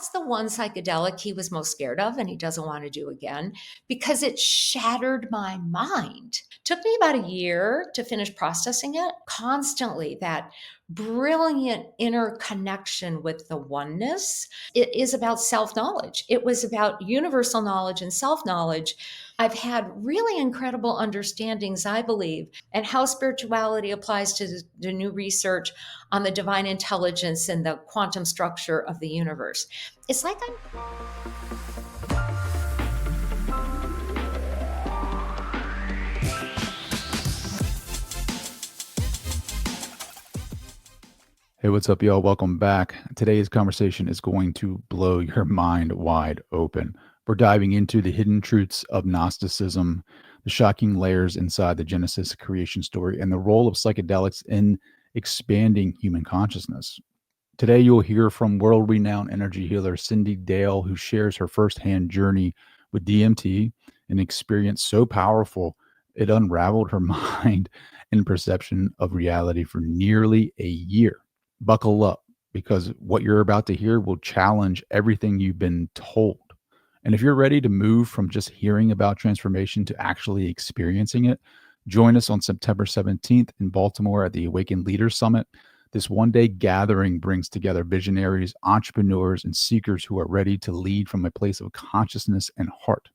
that's the one psychedelic he was most scared of and he doesn't want to do again because it shattered my mind. Took me about a year to finish processing it. Constantly, that brilliant inner connection with the oneness. It is about self knowledge. It was about universal knowledge and self knowledge. I've had really incredible understandings, I believe, and how spirituality applies to the new research on the divine intelligence and the quantum structure of the universe. It's like I'm Hey, what's up, y'all? Welcome back. Today's conversation is going to blow your mind wide open. We're diving into the hidden truths of Gnosticism, the shocking layers inside the Genesis creation story, and the role of psychedelics in expanding human consciousness. Today, you'll hear from world-renowned energy healer Cyndi Dale, who shares her firsthand journey with DMT, an experience so powerful it unraveled her mind and perception of reality for nearly a year. Buckle up, because what you're about to hear will challenge everything you've been told. And if you're ready to move from just hearing about transformation to actually experiencing it, join us on September 17th in Baltimore at the Awakened Leaders Summit. This one-day gathering brings together visionaries, entrepreneurs, and seekers who are ready to lead from a place of consciousness and heart.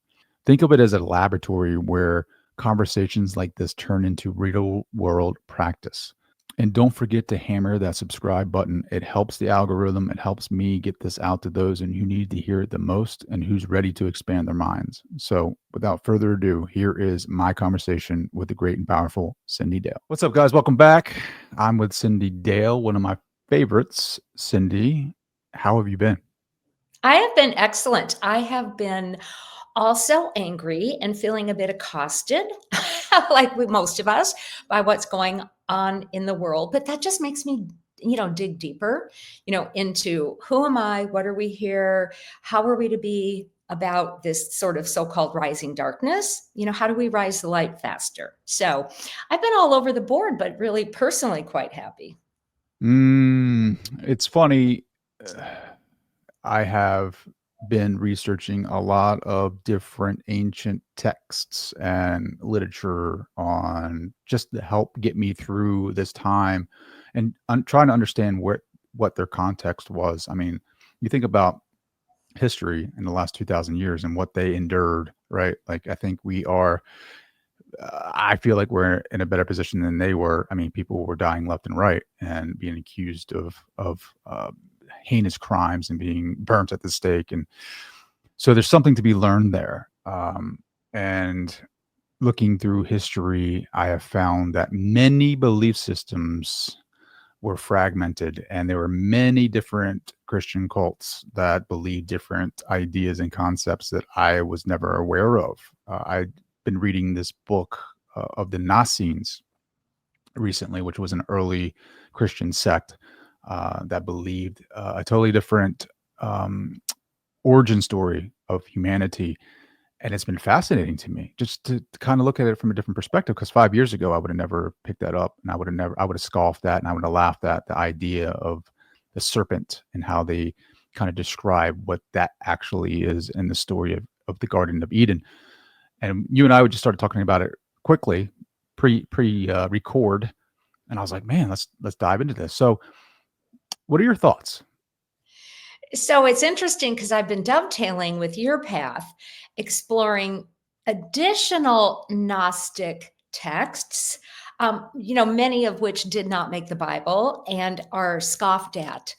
Think of it as a laboratory where conversations like this turn into real-world practice. And don't forget to hammer that subscribe button. It helps the algorithm. It helps me get this out to those and who need to hear it the most and who's ready to expand their minds. So without further ado, here is my conversation with the great and powerful Cyndi Dale. What's up, guys? Welcome back. I'm with Cyndi Dale, one of my favorites. Cyndi, how have you been? I have been excellent. I have been also angry and feeling a bit accosted, like with most of us, by what's going on in the world. But that just makes me, dig deeper, into who am I? What are we here? How are we to be about this sort of so-called rising darkness? How do we rise the light faster? So I've been all over the board, but really personally quite happy. It's funny. I have been researching a lot of different ancient texts and literature on just to help get me through this time, and I'm trying to understand what their context was. I mean, you think about history in the last 2000 years and what they endured, right? Like, I think I feel like we're in a better position than they were. I mean, people were dying left and right and being accused of heinous crimes and being burnt at the stake, and so there's something to be learned there. And looking through history, I have found that many belief systems were fragmented, and there were many different Christian cults that believed different ideas and concepts that I was never aware of. I've been reading this book of the Nassines recently, which was an early Christian sect that believed a totally different origin story of humanity. And it's been fascinating to me just to kind of look at it from a different perspective, because 5 years ago, I would have never picked that up, and I would have scoffed at, and I would have laughed at the idea of the serpent and how they kind of describe what that actually is in the story of the Garden of Eden. And you and I would just started talking about it quickly record. And I was like, man, let's dive into this. So what are your thoughts? So it's interesting because I've been dovetailing with your path, exploring additional Gnostic texts, many of which did not make the Bible and are scoffed at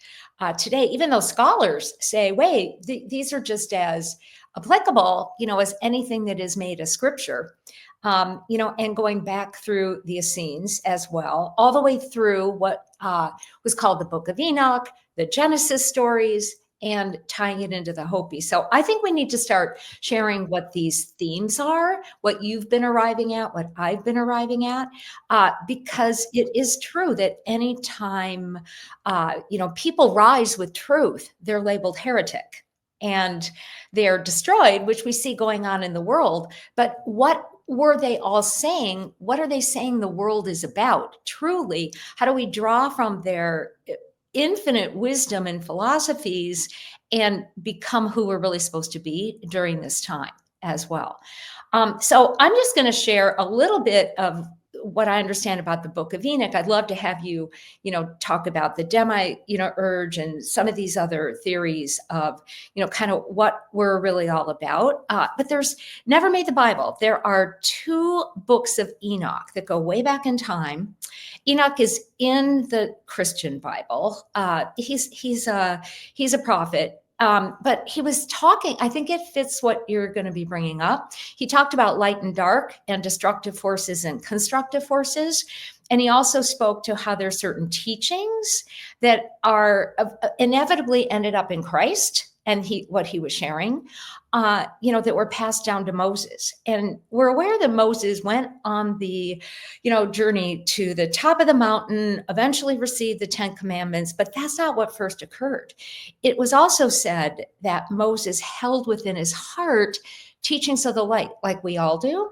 today, even though scholars say, wait, these are just as applicable, as anything that is made a scripture. And going back through the Essenes as well, all the way through what was called the Book of Enoch, the Genesis stories, and tying it into the Hopi. So I think we need to start sharing what these themes are, what you've been arriving at, what I've been arriving at, because it is true that anytime, people rise with truth, they're labeled heretic and they're destroyed, which we see going on in the world. But what were they all saying? What are they saying the world is about? Truly, how do we draw from their infinite wisdom and philosophies and become who we're really supposed to be during this time as well. So I'm just going to share a little bit of what I understand about the Book of Enoch. I'd love to have you, talk about the demi, urge and some of these other theories of, kind of what we're really all about. But there's never made the Bible. There are two books of Enoch that go way back in time. Enoch is in the Christian Bible. He's a prophet. But he was talking, I think it fits what you're going to be bringing up. He talked about light and dark and destructive forces and constructive forces. And he also spoke to how there's certain teachings that are inevitably ended up in Christ and what he was sharing, that were passed down to Moses. And we're aware that Moses went on the, journey to the top of the mountain, eventually received the 10 commandments, but that's not what first occurred. It was also said that Moses held within his heart teachings of the light, like we all do.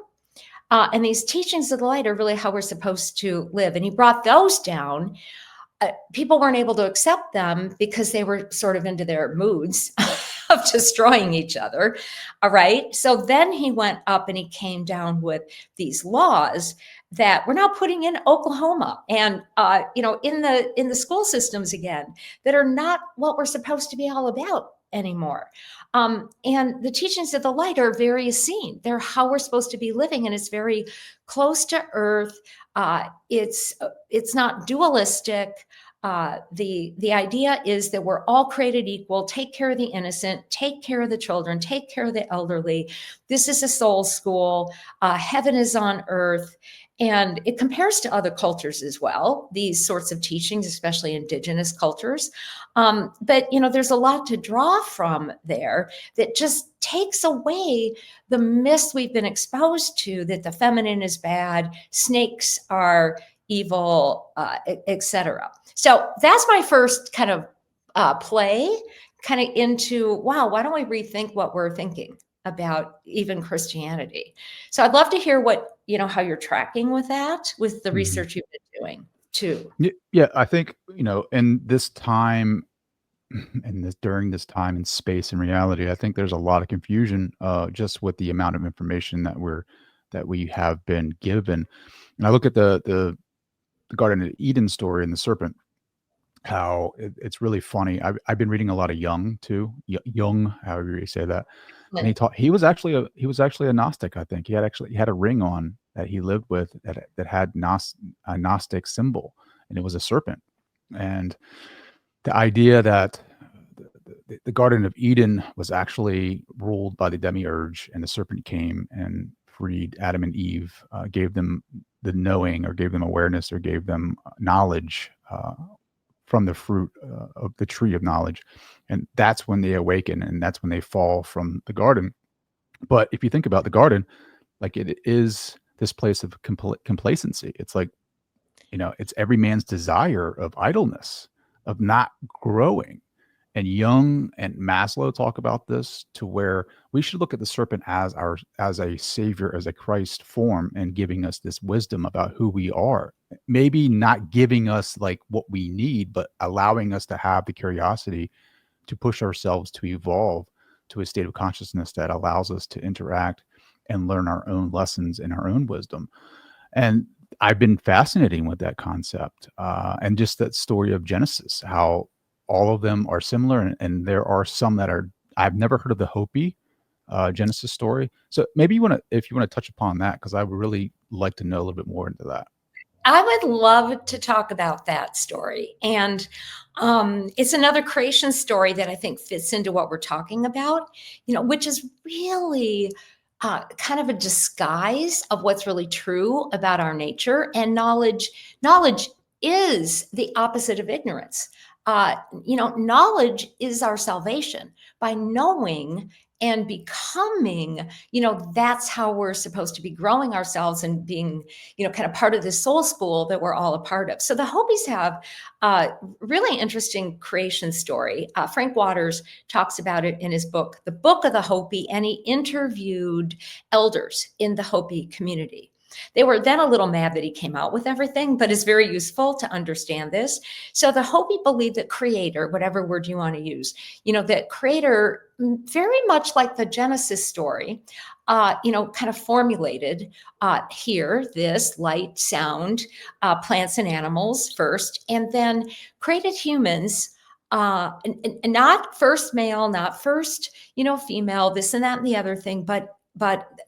And these teachings of the light are really how we're supposed to live. And he brought those down. People weren't able to accept them because they were sort of into their moods of destroying each other. All right. So then he went up and he came down with these laws that we're now putting in Oklahoma and, in the school systems again, that are not what we're supposed to be all about anymore. And the teachings of the light are very seen. They're how we're supposed to be living. And it's very close to earth. It's not dualistic. The idea is that we're all created equal. Take care of the innocent, take care of the children, take care of the elderly. This is a soul school. Heaven is on earth. And it compares to other cultures as well, these sorts of teachings, especially indigenous cultures. But, there's a lot to draw from there that just takes away the myths we've been exposed to, that the feminine is bad, snakes are evil, etc. So that's my first kind of play kind of into, wow, why don't we rethink what we're thinking about even Christianity? So I'd love to hear what, how you're tracking with that, with the research you've been doing too. Yeah, I think, in this time and during this time and space and reality, I think there's a lot of confusion just with the amount of information that we have been given. And I look at the Garden of Eden story and the serpent, how it's really funny. I've been reading a lot of Jung too, Jung, however you say that. And he was actually a Gnostic. I think he had a ring on that he lived with that had a Gnostic symbol, and it was a serpent. And the idea that the Garden of Eden was actually ruled by the demiurge, and the serpent came and freed Adam and Eve, gave them the knowing, or gave them awareness, or gave them knowledge from the fruit of the tree of knowledge. And that's when they awaken, and that's when they fall from the garden. But if you think about the garden, like, it is this place of complacency. It's like, it's every man's desire of idleness, of not growing. And Jung and Maslow talk about this, to where we should look at the serpent as a savior, as a Christ form, and giving us this wisdom about who we are. Maybe not giving us like what we need, but allowing us to have the curiosity to push ourselves to evolve to a state of consciousness that allows us to interact and learn our own lessons and our own wisdom. And I've been fascinating with that concept, and just that story of Genesis, how all of them are similar, and there are some that are, I've never heard of the Hopi Genesis story. So maybe if you want to touch upon that, because I would really like to know a little bit more into that. I would love to talk about that story. And it's another creation story that I think fits into what we're talking about, which is really kind of a disguise of what's really true about our nature. And knowledge is the opposite of ignorance. Knowledge is our salvation. By knowing and becoming, that's how we're supposed to be growing ourselves and being, kind of part of this soul school that we're all a part of. So the Hopis have a really interesting creation story. Frank Waters talks about it in his book, The Book of the Hopi, and he interviewed elders in the Hopi community. They were then a little mad that he came out with everything, but it's very useful to understand this. So the Hopi believed that creator, whatever word you want to use, that creator, very much like the Genesis story, kind of formulated here, this light, sound, plants and animals first, and then created humans, not first male, not first, female, this and that and the other thing, but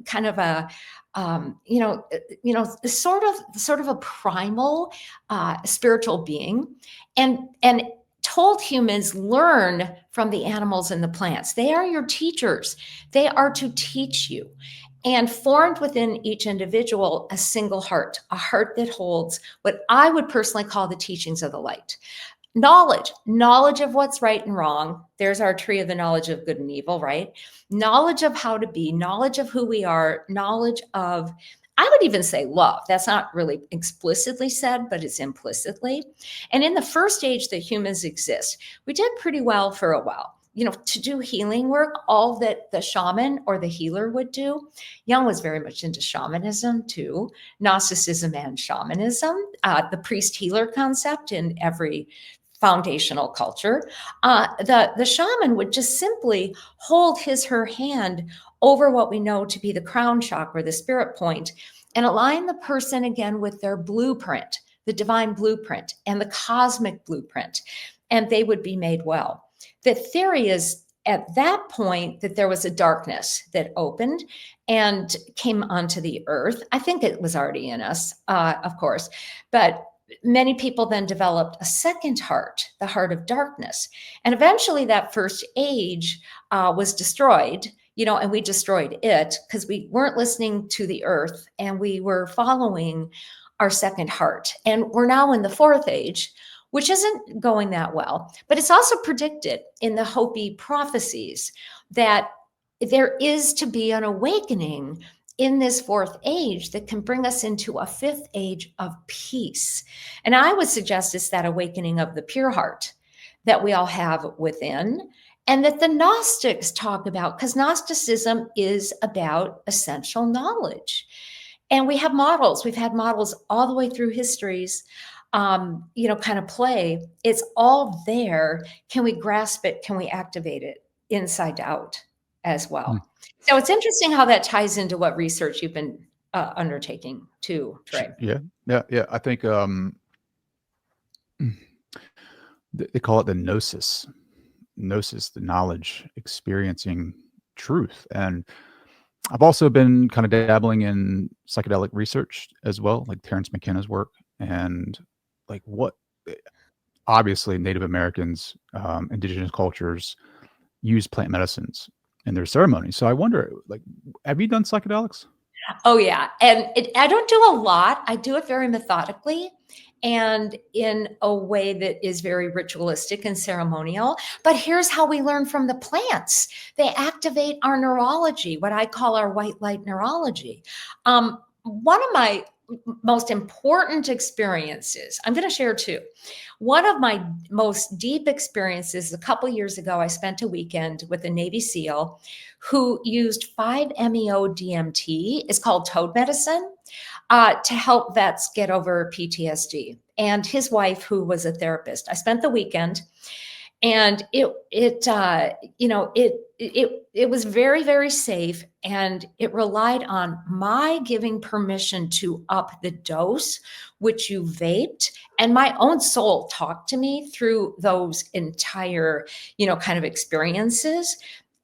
kind of a sort of a primal spiritual being, and told humans, learn from the animals and the plants. They are your teachers. They are to teach you. And formed within each individual a single heart, a heart that holds what I would personally call the teachings of the light. Knowledge of what's right and wrong. There's our tree of the knowledge of good and evil, right? Knowledge of how to be, knowledge of who we are, knowledge of, I would even say love. That's not really explicitly said, but it's implicitly. And in the first age that humans exist, we did pretty well for a while. To do healing work, all that the shaman or the healer would do. Jung was very much into shamanism too, Gnosticism and shamanism, the priest healer concept in every foundational culture. The shaman would just simply hold her hand over what we know to be the crown chakra, the spirit point, and align the person again with their blueprint, the divine blueprint and the cosmic blueprint, and they would be made well. The theory is at that point that there was a darkness that opened and came onto the earth. I think it was already in us, of course, but many people then developed a second heart, the heart of darkness. And eventually that first age was destroyed, and we destroyed it because we weren't listening to the earth and we were following our second heart. And we're now in the fourth age, which isn't going that well. But it's also predicted in the Hopi prophecies that there is to be an awakening in this fourth age that can bring us into a fifth age of peace. And I would suggest it's that awakening of the pure heart that we all have within, and that the Gnostics talk about, because Gnosticism is about essential knowledge. And we have models. We've had models all the way through histories, kind of play. It's all there. Can we grasp it? Can we activate it inside out as well? So it's interesting how that ties into what research you've been undertaking too, Trey. Yeah. I think they call it the gnosis, the knowledge, experiencing truth. And I've also been kind of dabbling in psychedelic research as well, like Terrence McKenna's work, and like what obviously Native Americans, indigenous cultures use plant medicines in their ceremonies. So I wonder, like, have you done psychedelics? Oh yeah. And I don't do a lot. I do it very methodically and in a way that is very ritualistic and ceremonial. But here's how we learn from the plants. They activate our neurology, what I call our white light neurology. One of my most important experiences, I'm going to share two. One of my most deep experiences, a couple years ago, I spent a weekend with a Navy SEAL who used 5-MeO-DMT. It's called toad medicine, to help vets get over PTSD. And his wife, who was a therapist. I spent the weekend, and it was very, very safe, and it relied on my giving permission to up the dose, which you vaped, and my own soul talked to me through those entire, kind of experiences.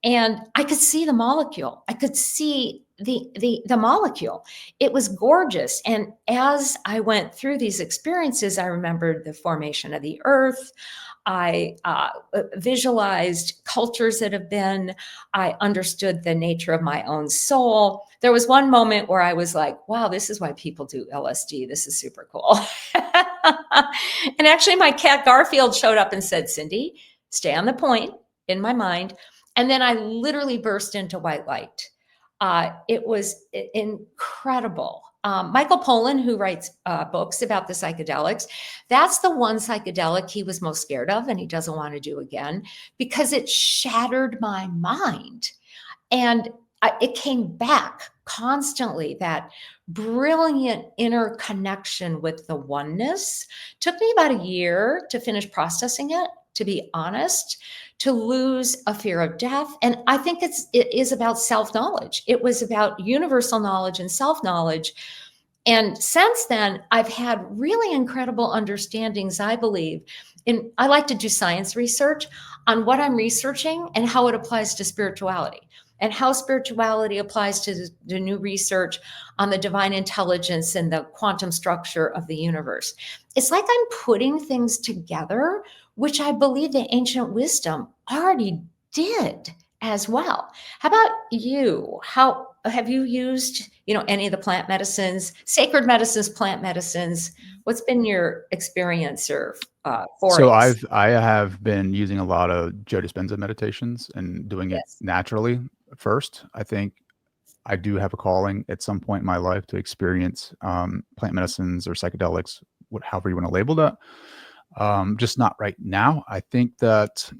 And I could see the molecule. I could see the molecule. It was gorgeous. And as I went through these experiences, I remembered the formation of the earth. I visualized cultures that have been. I understood the nature of my own soul. There was one moment where I was like, wow, this is why people do LSD. This is super cool. And actually, my cat Garfield showed up and said, Cyndi, stay on the point in my mind. And then I literally burst into white light. It was incredible. Michael Pollan, who writes books about the psychedelics, that's the one psychedelic he was most scared of and he doesn't want to do again because it shattered my mind. And it came back constantly, that brilliant interconnection with the oneness. Took me about a year to finish processing it, to be honest, to lose a fear of death. And I think it is about self-knowledge. It was about universal knowledge and self-knowledge. And since then, I've had really incredible understandings, I believe. And I like to do science research on what I'm researching and how it applies to spirituality, and how spirituality applies to the new research on the divine intelligence and the quantum structure of the universe. It's like I'm putting things together, which I believe the ancient wisdom already did as well. How about you? How have you used, any of the plant medicines, sacred medicines, plant medicines? What's been your experience or So forays? I have been using a lot of Joe Dispenza meditations and doing it Yes. naturally first. I think I do have a calling at some point in my life to experience plant medicines or psychedelics, however you want to label that. Just not right now. I think that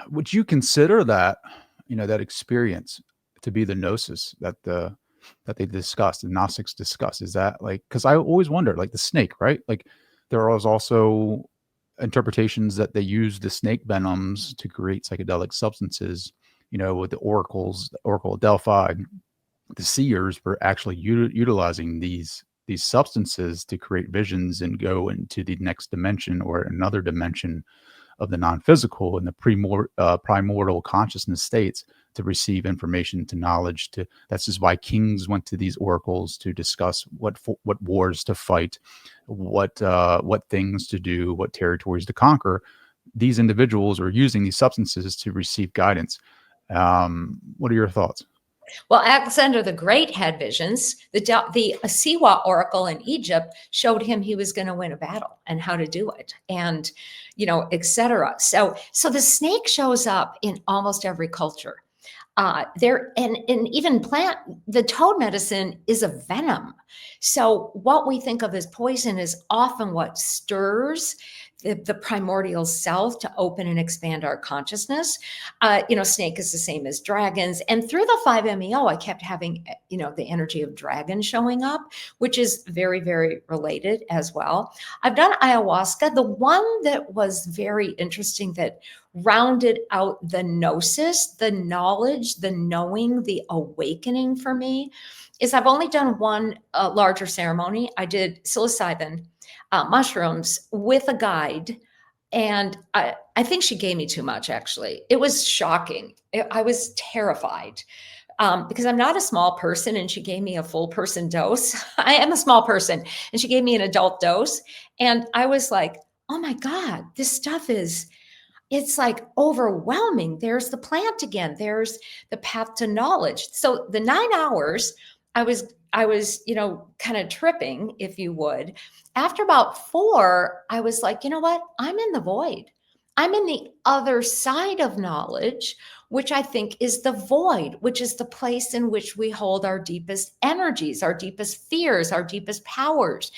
would you consider that, that experience to be the gnosis that they discussed, the Gnostics discussed? Is that like, because I always wonder, like the snake, right? Like there was also interpretations that they use the snake venoms to create psychedelic substances, with the oracles, the Oracle of Delphi, the seers were actually utilizing these substances to create visions and go into the next dimension or another dimension of the non-physical and the primordial consciousness states to receive information, to knowledge. To That's just why kings went to these oracles to discuss what wars to fight, what things to do, what territories to conquer. These individuals are using these substances to receive guidance. What are your thoughts? Well, Alexander the Great had visions. The Siwa oracle in Egypt showed him he was going to win a battle and how to do it, and etc. So the snake shows up in almost every culture. There and even the toad medicine is a venom. So what we think of as poison is often what stirs the primordial self to open and expand our consciousness. Snake is the same as dragons. And through the 5-MeO, I kept having, the energy of dragon showing up, which is very, very related as well. I've done ayahuasca. The one that was very interesting that rounded out the gnosis, the knowledge, the knowing, the awakening for me is I've only done one larger ceremony. I did psilocybin mushrooms with a guide. And I think she gave me too much, actually. It was shocking. I was terrified because I'm not a small person, and she gave me a full person dose. I am a small person, and she gave me an adult dose. And I was like, oh my God, this stuff it's like overwhelming. There's the plant again. There's the path to knowledge. So the 9 hours, I was, kind of tripping, if you would. After about 4, I was like, you know what? I'm in the void. I'm in the other side of knowledge, which I think is the void, which is the place in which we hold our deepest energies, our deepest fears, our deepest powers,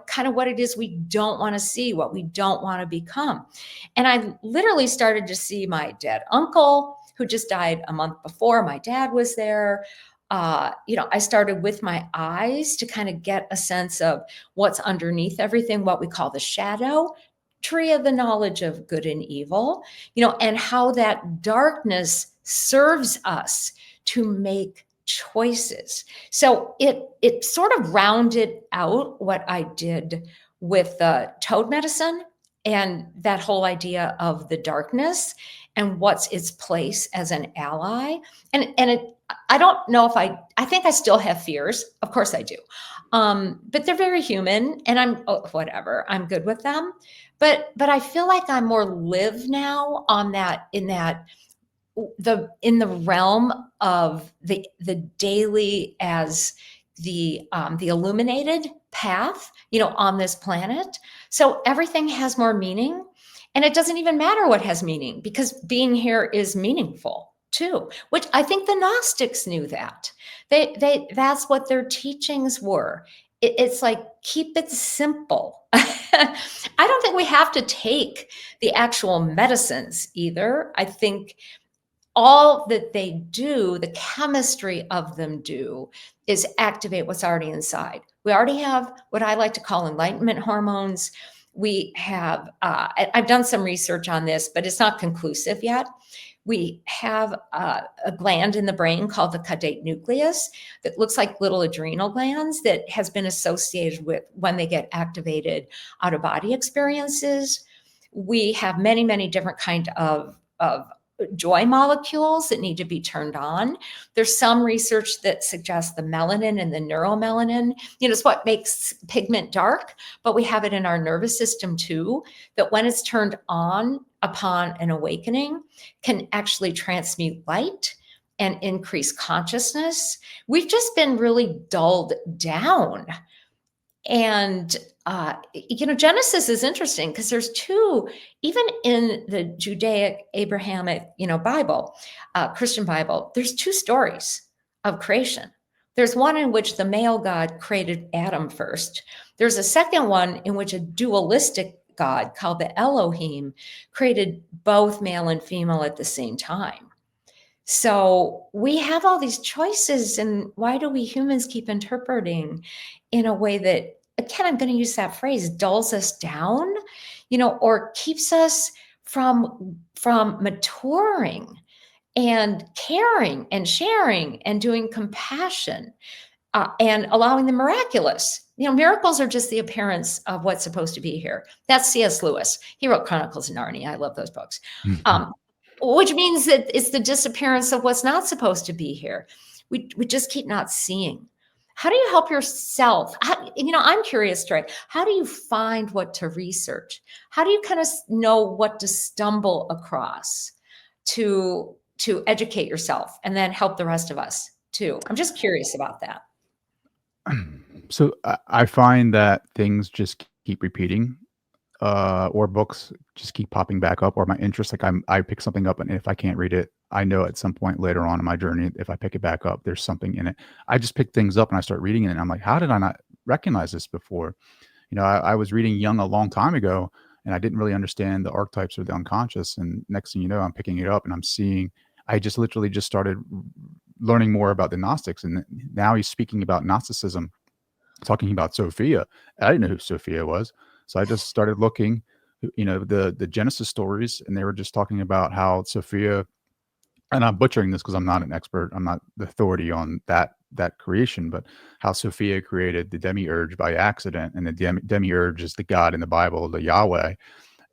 kind of what it is we don't want to see, what we don't want to become. And I literally started to see my dead uncle, who just died a month before. My dad was there. I started with my eyes to kind of get a sense of what's underneath everything, what we call the shadow tree of the knowledge of good and evil, and how that darkness serves us to make choices. So it sort of rounded out what I did with the toad medicine and that whole idea of the darkness and what's its place as an ally. I don't know if I think I still have fears. Of course I do. But they're very human, and whatever, I'm good with them. But I feel like I'm more live now on that, in the realm of the daily as the illuminated path, on this planet. So everything has more meaning, and it doesn't even matter what has meaning, because being here is meaningful too, which I think the Gnostics knew that. That's what their teachings were. It's like, keep it simple. I don't think we have to take the actual medicines either. I think all that they do, the chemistry of them do, is activate what's already inside. We already have what I like to call enlightenment hormones. We have, I've done some research on this, but it's not conclusive yet. We have a gland in the brain called the caudate nucleus that looks like little adrenal glands that has been associated with when they get activated out of body experiences. We have many, many different kind of joy molecules that need to be turned on. There's some research that suggests the melanin and the neuromelanin, it's what makes pigment dark, but we have it in our nervous system too, that when it's turned on upon an awakening can actually transmute light and increase consciousness. We've just been really dulled down. And Genesis is interesting because there's two, even in the Judaic Abrahamic, Bible, Christian Bible, there's two stories of creation. There's one in which the male God created Adam first. There's a second one in which a dualistic God called the Elohim created both male and female at the same time. So we have all these choices, and why do we humans keep interpreting in a way that, again, I'm going to use that phrase, dulls us down, or keeps us from maturing and caring and sharing and doing compassion and allowing the miraculous. Miracles are just the appearance of what's supposed to be here. That's C.S. Lewis. He wrote Chronicles of Narnia. I love those books. Which means that it's the disappearance of what's not supposed to be here. We just keep not seeing. How do you help yourself? I'm curious, Trey, how do you find what to research? How do you kind of know what to stumble across to educate yourself and then help the rest of us too? I'm just curious about that. So I find that things just keep repeating, or books just keep popping back up, or my interest. Like I pick something up, and if I can't read it, I know at some point later on in my journey, if I pick it back up, there's something in it. I just pick things up and I start reading it, and I'm like, how did I not recognize this before? I was reading Jung a long time ago, and I didn't really understand the archetypes or the unconscious. And next thing you know, I'm picking it up and I'm seeing. I just literally just started learning more about the Gnostics, and now he's speaking about Gnosticism, talking about Sophia. I didn't know who Sophia was. So I just started looking, the Genesis stories, and they were just talking about how Sophia, and I'm butchering this because I'm not an expert, I'm not the authority on that creation, but how Sophia created the demiurge by accident, and the demiurge is the God in the Bible, the Yahweh,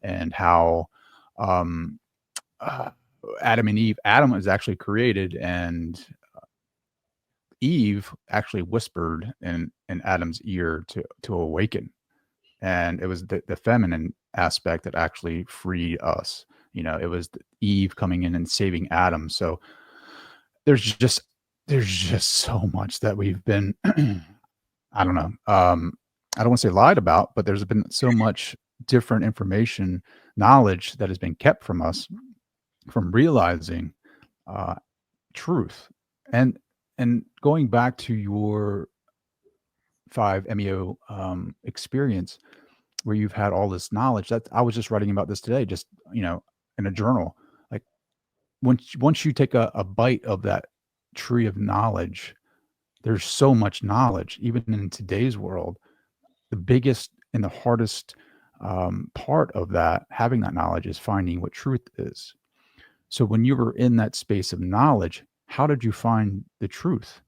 and how Adam and Eve, Adam was actually created, and Eve actually whispered in Adam's ear to awaken. And it was the feminine aspect that actually freed us. It was Eve coming in and saving Adam. So there's just so much that we've been, I don't know. I don't want to say lied about, but there's been so much different information, knowledge that has been kept from us from realizing truth. And going back to your 5-MeO experience, where you've had all this knowledge, that I was just writing about this today, just in a journal. Like once you take a bite of that tree of knowledge, there's so much knowledge. Even in today's world, the biggest and the hardest part of that, having that knowledge, is finding what truth is. So when you were in that space of knowledge, how did you find the truth?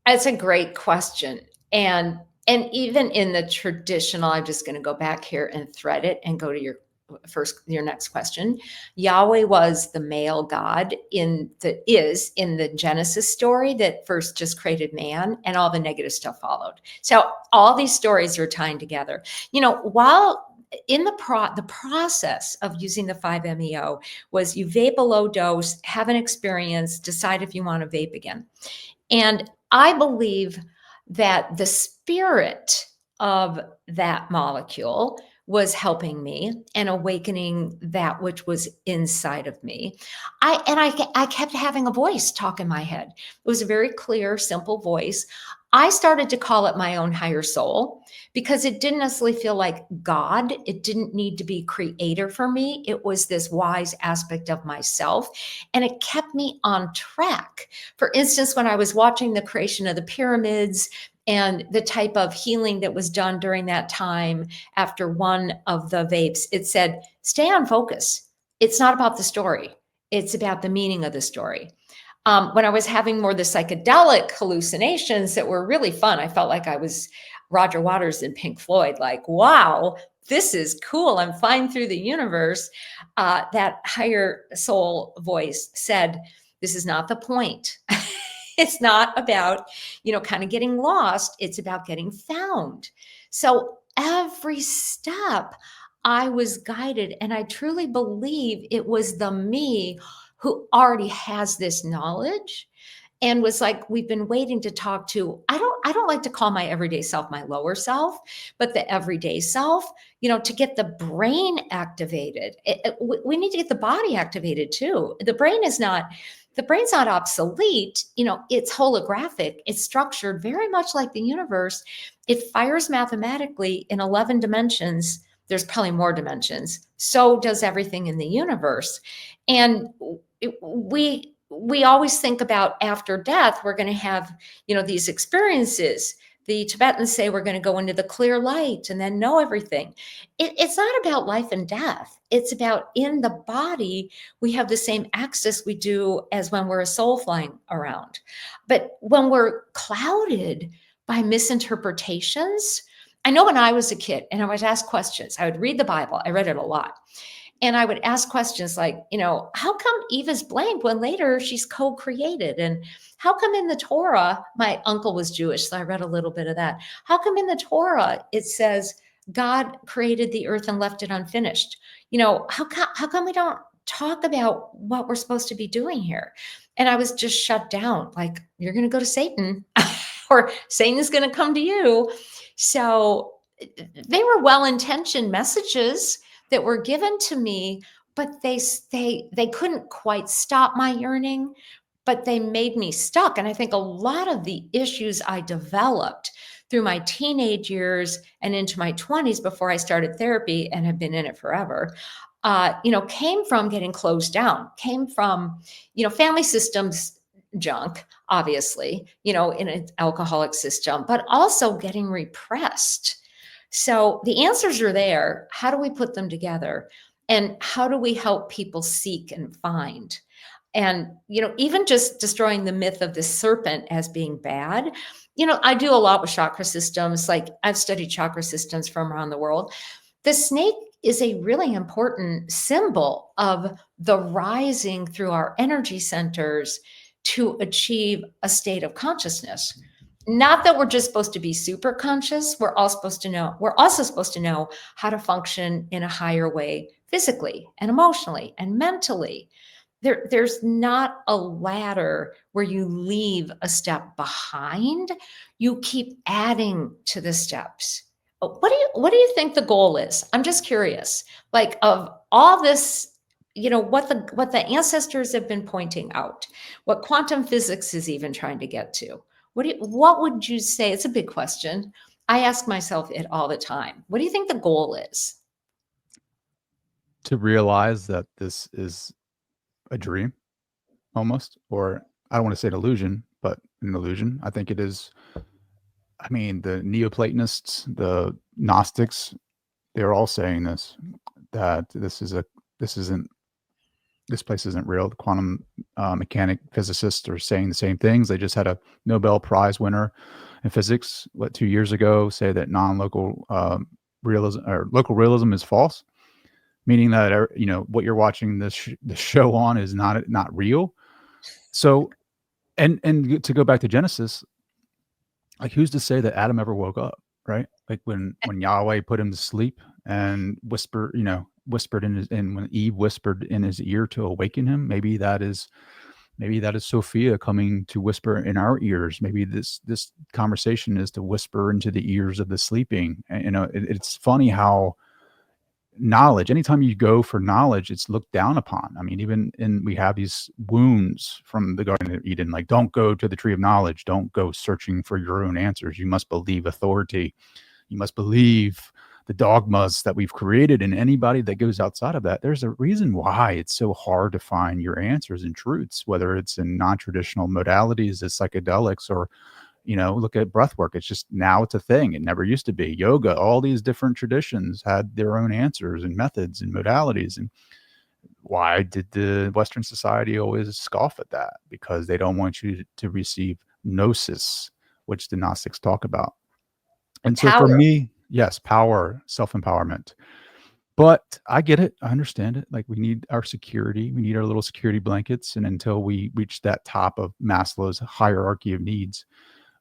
That's a great question. And even in the traditional, I'm just going to go back here and thread it and go to your next question. Yahweh was the male God in the Genesis story that first just created man, and all the negative stuff followed. So all these stories are tying together. While in the process of using the 5-MeO was you vape a low dose, have an experience, decide if you want to vape again. And I believe that the spirit of that molecule was helping me and awakening that which was inside of me. I kept having a voice talk in my head. It was a very clear, simple voice. I started to call it my own higher soul because it didn't necessarily feel like God. It didn't need to be creator for me. It was this wise aspect of myself, and it kept me on track. For instance, when I was watching the creation of the pyramids and the type of healing that was done during that time after one of the vapes, it said, stay on focus. It's not about the story. It's about the meaning of the story. When I was having more of the psychedelic hallucinations that were really fun, I felt like I was Roger Waters in Pink Floyd, like, wow, this is cool. I'm flying through the universe. That higher soul voice said, this is not the point. It's not about, kind of getting lost. It's about getting found. So every step I was guided, and I truly believe it was the me who already has this knowledge and was like, we've been waiting to talk to. I don't like to call my everyday self my lower self, but the everyday self, to get the brain activated. We need to get the body activated too. The brain's not obsolete. It's holographic. It's structured very much like the universe. It fires mathematically in 11 dimensions. There's probably more dimensions. So does everything in the universe. And we always think about after death, we're going to have, these experiences. The Tibetans say we're going to go into the clear light and then know everything. It's not about life and death. It's about in the body, we have the same access we do as when we're a soul flying around. But when we're clouded by misinterpretations, I know when I was a kid and I would ask questions, I would read the Bible. I read it a lot. And I would ask questions like, how come Eve is blank when later she's co-created? And how come in the Torah, my uncle was Jewish, so I read a little bit of that. How come in the Torah it says God created the earth and left it unfinished? How come we don't talk about what we're supposed to be doing here? And I was just shut down, like, you're going to go to Satan or Satan is going to come to you. So they were well-intentioned messages that were given to me, but they couldn't quite stop my yearning, but they made me stuck. And I think a lot of the issues I developed through my teenage years and into my 20s before I started therapy and have been in it forever, came from getting closed down, came from, family systems junk, obviously, in an alcoholic system, but also getting repressed. So the answers are there. How do we put them together? And how do we help people seek and find? And, even just destroying the myth of the serpent as being bad. I do a lot with chakra systems. Like, I've studied chakra systems from around the world. The snake is a really important symbol of the rising through our energy centers to achieve a state of consciousness. Not that we're just supposed to be super conscious. We're also supposed to know how to function in a higher way physically and emotionally and mentally. There's not a ladder where you leave a step behind. You keep adding to the steps. What do you think the goal is? I'm just curious. Like, of all this, what the ancestors have been pointing out, what quantum physics is even trying to get to. What would you say? It's a big question. I ask myself it all the time. What do you think the goal is? To realize that this is a dream almost, or I don't want to say an illusion, but an illusion. I think it is. I mean, the Neoplatonists, the Gnostics, they're all saying this, that this place isn't real. The quantum mechanic physicists are saying the same things. They just had a Nobel Prize winner in physics, 2 years ago, say that non-local realism or local realism is false, meaning that what you're watching the show on is not real. So, and to go back to Genesis, like, who's to say that Adam ever woke up, right? Like, when Yahweh put him to sleep and whispered and when Eve whispered in his ear to awaken him, maybe that is Sophia coming to whisper in our ears. Maybe this conversation is to whisper into the ears of the sleeping. And, it's funny how knowledge, anytime you go for knowledge, it's looked down upon. I mean, even in we have these wounds from the Garden of Eden, like don't go to the tree of knowledge, don't go searching for your own answers. You must believe authority. You must believe the dogmas that we've created. And anybody that goes outside of that, there's a reason why it's so hard to find your answers and truths, whether it's in non-traditional modalities as psychedelics or, look at breath work. It's just now it's a thing. It never used to be. Yoga, all these different traditions had their own answers and methods and modalities. And why did the Western society always scoff at that? Because they don't want you to receive gnosis, which the Gnostics talk about. And so for Power. me, yes, power, self-empowerment. But I get it. I understand it. Like we need our security. We need our little security blankets. And until we reach that top of Maslow's hierarchy of needs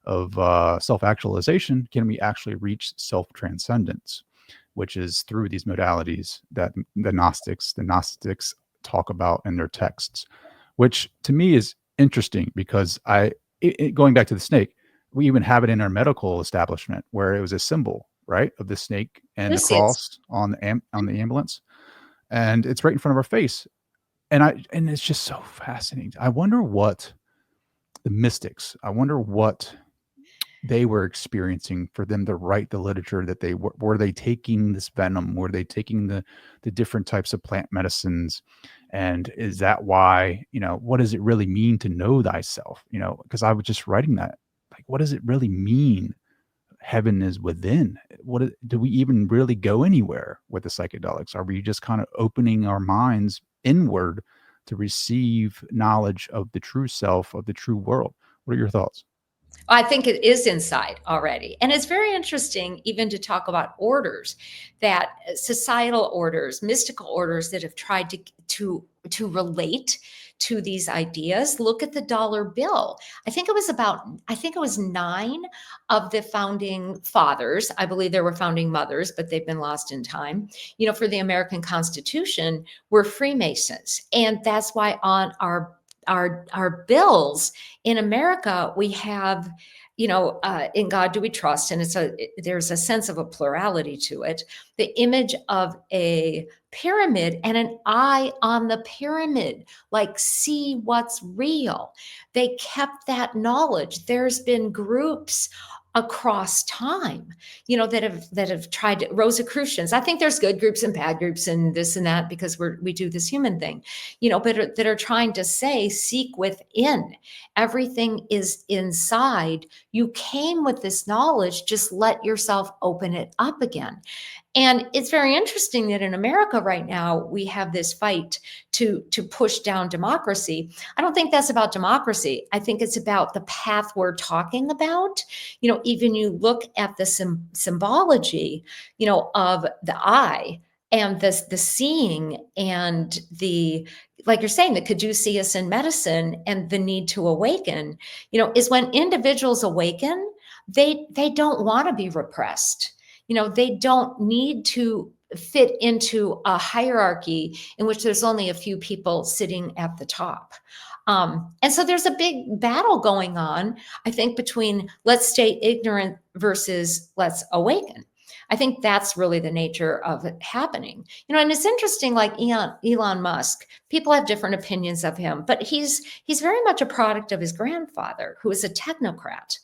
of self-actualization, can we actually reach self-transcendence, which is through these modalities that the Gnostics talk about in their texts, which to me is interesting because going back to the snake, we even have it in our medical establishment where it was a symbol, right, of the snake and the This is. cross on the ambulance, and it's right in front of our face. And it's just so fascinating. I wonder what the mystics, I wonder what they were experiencing for them to write the literature that they were they taking this venom, were they taking the different types of plant medicines, and is that why, what does it really mean to know thyself, because I was just writing that, like, what does it really mean heaven is within? Do we even really go anywhere with the psychedelics? Are we just kind of opening our minds inward to receive knowledge of the true self, of the true world? What are your thoughts? I think it is inside already. And it's very interesting even to talk about orders, that societal orders, mystical orders that have tried to relate to these ideas. Look at the dollar bill. I think it was 9 of the founding fathers. I believe there were founding mothers, but they've been lost in time. For the American Constitution were Freemasons. And that's why on our bills in America, we have, in God do we trust, and there's a sense of a plurality to it. The image of a pyramid and an eye on the pyramid, like see what's real. They kept that knowledge. There's been groups across time, that have tried Rosicrucians. I think there's good groups and bad groups and this and that because we do this human thing, but that are trying to say, seek within. Everything is inside. You came with this knowledge, just let yourself open it up again. And it's very interesting that in America right now, we have this fight to push down democracy. I don't think that's about democracy. I think it's about the path we're talking about. Even you look at the symbology, of the eye and the seeing and the, like you're saying, the caduceus in medicine and the need to awaken, is when individuals awaken, they don't want to be repressed. They don't need to fit into a hierarchy in which there's only a few people sitting at the top. And so there's a big battle going on, I think, between let's stay ignorant versus let's awaken. I think that's really the nature of it happening. And it's interesting, like Elon Musk, people have different opinions of him, but he's very much a product of his grandfather, who is a technocrat.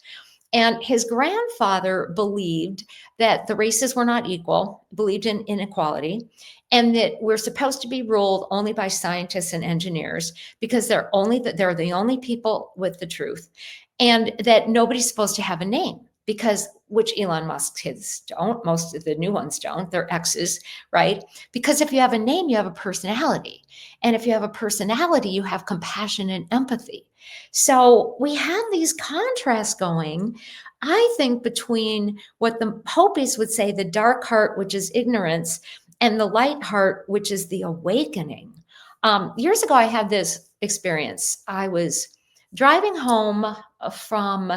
And his grandfather believed that the races were not equal, believed in inequality, and that we're supposed to be ruled only by scientists and engineers because they're the only people with the truth, and that nobody's supposed to have a name because, which Elon Musk's kids don't, most of the new ones don't, they're X's, right? Because if you have a name, you have a personality. And if you have a personality, you have compassion and empathy. So we have these contrasts going, I think, between what the Hopis would say, the dark heart, which is ignorance, and the light heart, which is the awakening. Years ago, I had this experience. I was driving home from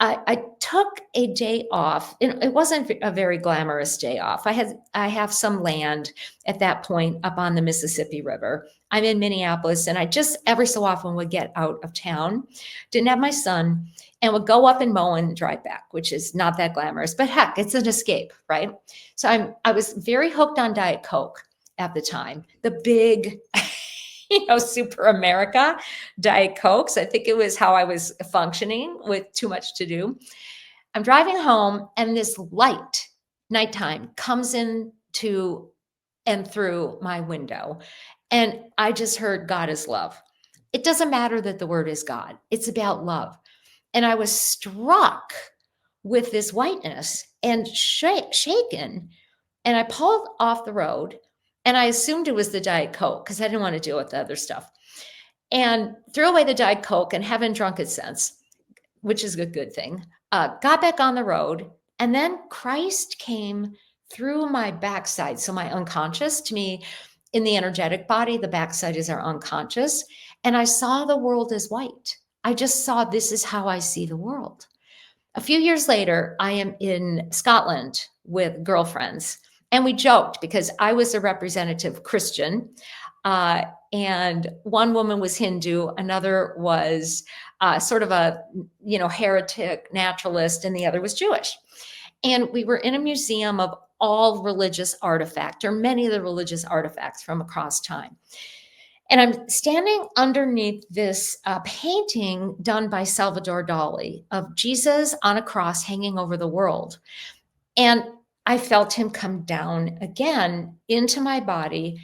I took a day off. It wasn't a very glamorous day off. I have some land at that point up on the Mississippi River. I'm in Minneapolis, and I just every so often would get out of town. Didn't have my son, and would go up and mow and drive back, which is not that glamorous, but heck, it's an escape, right? So I was very hooked on Diet Coke at the time. The big Super America Diet Cokes. I think it was how I was functioning with too much to do. I'm driving home, and this light, nighttime, comes in to and through my window. And I just heard God is love. It doesn't matter that the word is God, it's about love. And I was struck with this whiteness and shaken. And I pulled off the road, and I assumed it was the Diet Coke because I didn't want to deal with the other stuff. And threw away the Diet Coke and haven't drunk it since, which is a good thing. Got back on the road, and then Christ came through my backside. So my unconscious, to me, in the energetic body, the backside is our unconscious. And I saw the world as white. I just saw this is how I see the world. A few years later, I am in Scotland with girlfriends, and we joked because I was a representative Christian, and one woman was Hindu, another was sort of a heretic naturalist, and the other was Jewish. And we were in a museum of all religious artifacts, or many of the religious artifacts from across time. And I'm standing underneath this painting done by Salvador Dali of Jesus on a cross hanging over the world. And I felt him come down again into my body,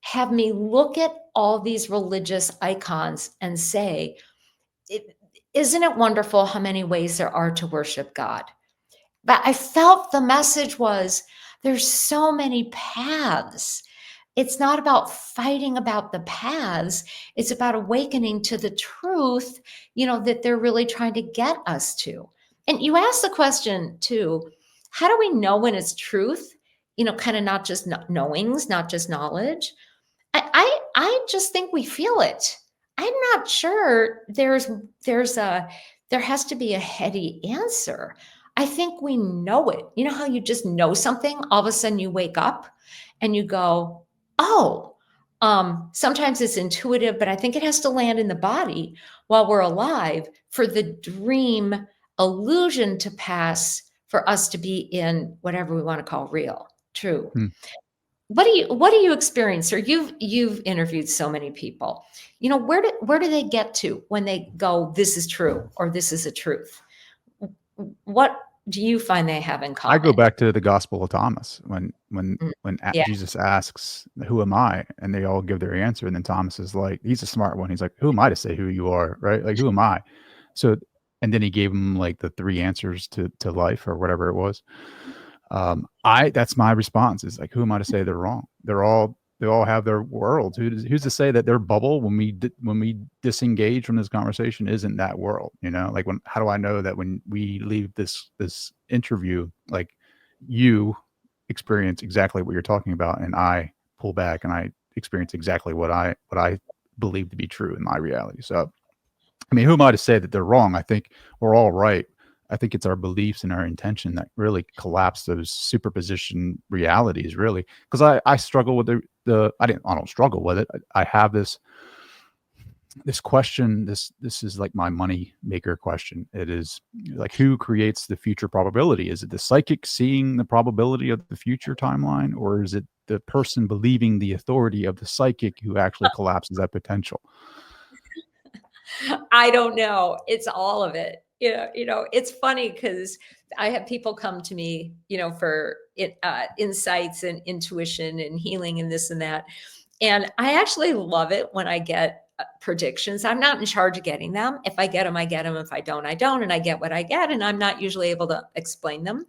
have me look at all these religious icons and say, isn't it wonderful how many ways there are to worship God? But I felt the message was there's so many paths. It's not about fighting about the paths. It's about awakening to the truth, that they're really trying to get us to. And you asked the question too, how do we know when it's truth? Kind of not just knowings, not just knowledge. I just think we feel it. I'm not sure there has to be a heady answer. I think we know it. You know how you just know something, all of a sudden you wake up and you go, oh, sometimes it's intuitive, but I think it has to land in the body while we're alive for the dream illusion to pass, for us to be in whatever we want to call real, true. Hmm. What do you experience? Or you've interviewed so many people. Where do they get to when they go, this is true, or this is a truth? What do you find they have in I go common? back to the Gospel of Thomas when Yeah. Jesus asks, "Who am I?" and they all give their answer, and then Thomas is like, he's a smart one. He's like, "Who am I to say who you are?" Right? Like, who am I? So, and then he gave him like the 3 answers to life or whatever it was. That's my response is like, who am I to say they're wrong? They all have their worlds. Who's to say that their bubble when we disengage from this conversation isn't that world? Like how do I know that when we leave this interview, like you experience exactly what you're talking about, and I pull back and I experience exactly what I believe to be true in my reality. So, I mean, who am I to say that they're wrong? I think we're all right. I think it's our beliefs and our intention that really collapse those superposition realities, really. Because I struggle with I don't struggle with it. I have this question. This is like my money maker question. It is like, who creates the future probability? Is it the psychic seeing the probability of the future timeline, or is it the person believing the authority of the psychic who actually collapses that potential? I don't know. It's all of it. It's funny because I have people come to me, for insights and intuition and healing and this and that. And I actually love it when I get predictions. I'm not in charge of getting them. If I get them, I get them. If I don't, I don't. And I get what I get. And I'm not usually able to explain them.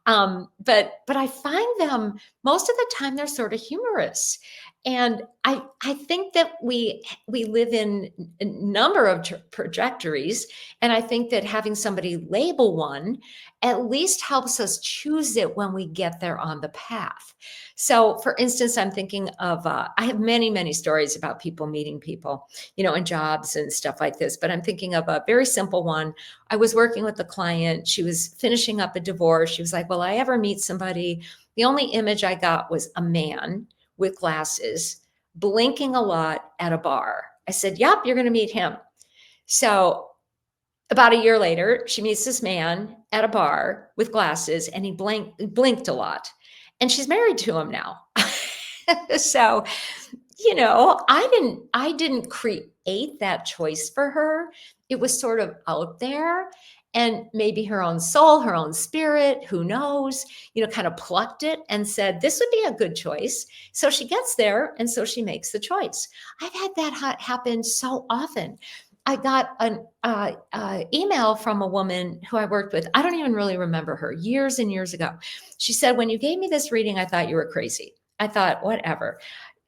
But I find them most of the time, they're sort of humorous. And I think that we live in a number of trajectories, and I think that having somebody label one at least helps us choose it when we get there on the path. So, for instance, I'm thinking of I have many stories about people meeting people, in jobs and stuff like this. But I'm thinking of a very simple one. I was working with a client. She was finishing up a divorce. She was like, "Will I ever meet somebody?" The only image I got was a man with glasses, blinking a lot at a bar. I said, "Yep, you're going to meet him." So about a year later, she meets this man at a bar with glasses, and he blinked a lot. And she's married to him now. So, I didn't create that choice for her. It was sort of out there, and maybe her own soul, her own spirit, who knows, kind of plucked it and said, this would be a good choice. So she gets there, and so she makes the choice. I've had that happen so often. I got an email from a woman who I worked with. I don't even really remember her, years and years ago. She said, when you gave me this reading, I thought you were crazy. I thought, whatever,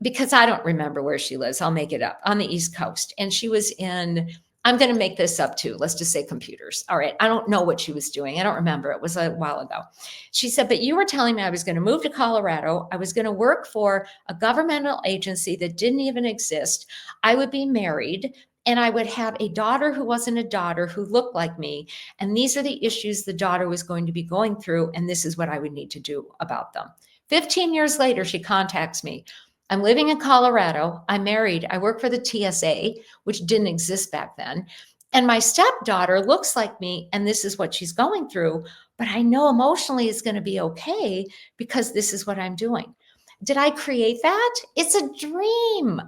because I don't remember where she lives. I'll make it up, on the East Coast. And she was in, I'm going to make this up too. Let's just say computers. All right. I don't know what she was doing. I don't remember. It was a while ago. She said, but you were telling me I was going to move to Colorado. I was going to work for a governmental agency that didn't even exist. I would be married, and I would have a daughter who wasn't a daughter, who looked like me. And these are the issues the daughter was going to be going through. And this is what I would need to do about them. 15 years later, she contacts me. I'm living in Colorado. I'm married. I work for the TSA, which didn't exist back then. And my stepdaughter looks like me, and this is what she's going through. But I know emotionally it's going to be okay because this is what I'm doing. Did I create that? It's a dream.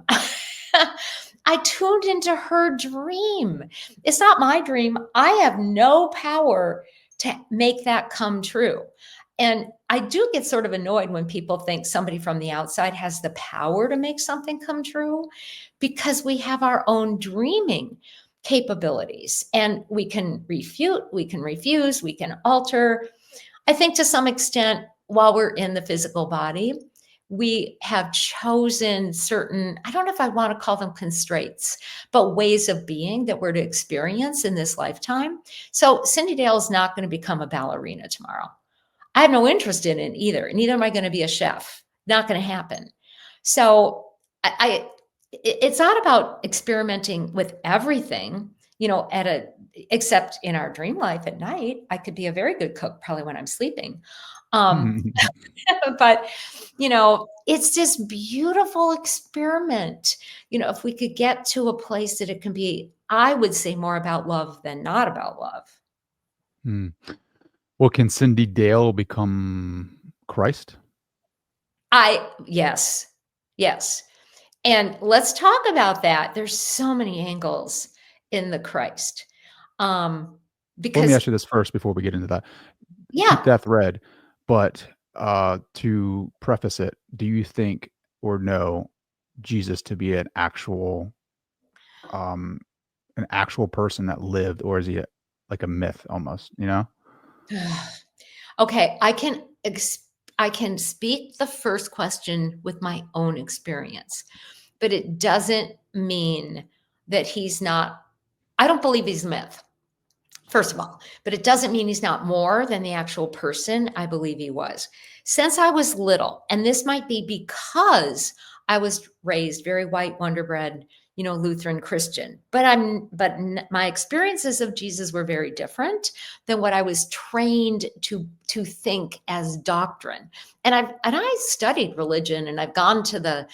I tuned into her dream. It's not my dream. I have no power to make that come true. And I do get sort of annoyed when people think somebody from the outside has the power to make something come true, because we have our own dreaming capabilities, and we can refute, we can refuse, we can alter. I think to some extent, while we're in the physical body, we have chosen certain, I don't know if I want to call them constraints, but ways of being that we're to experience in this lifetime. So Cyndi Dale is not going to become a ballerina tomorrow. I have no interest in it either. Neither am I going to be a chef. Not going to happen. So it's not about experimenting with everything, except in our dream life at night. I could be a very good cook probably when I'm sleeping. But, it's this beautiful experiment. If we could get to a place that it can be, I would say, more about love than not about love. Hmm. Well, can Cyndi Dale become Christ? Yes. And let's talk about that. There's so many angles in the Christ. Let me Because, ask you this first before we get into that. yeah, Keep that thread. But to preface it, do you think or know Jesus to be um, an actual person that lived, or is he like a myth almost? okay, I can speak the first question with my own experience, but it doesn't mean that he's not. I don't believe he's a myth, first of all, but it doesn't mean he's not more than the actual person I believe he was. Since I was little, and this might be because I was raised very white, Wonder Bread, Lutheran Christian, but my experiences of Jesus were very different than what I was trained to think as doctrine. And I studied religion, and I've gone to the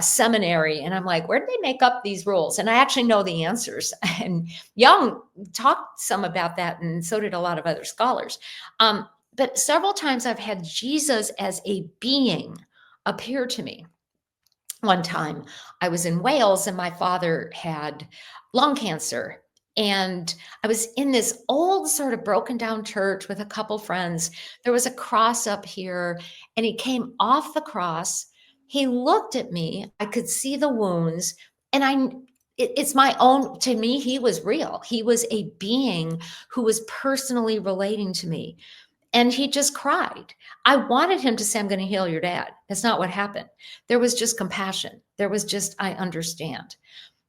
seminary, and I'm like, where did they make up these rules? And I actually know the answers. And Young talked some about that, and so did a lot of other scholars. But several times I've had Jesus as a being appear to me. One time I was in Wales, and my father had lung cancer. And I was in this old, sort of broken down church with a couple friends. There was a cross up here, and he came off the cross. He looked at me. I could see the wounds, and it's my own, to me, he was real. He was a being who was personally relating to me. And he just cried. I wanted him to say, I'm going to heal your dad. That's not what happened. There was just compassion. There was just, I understand.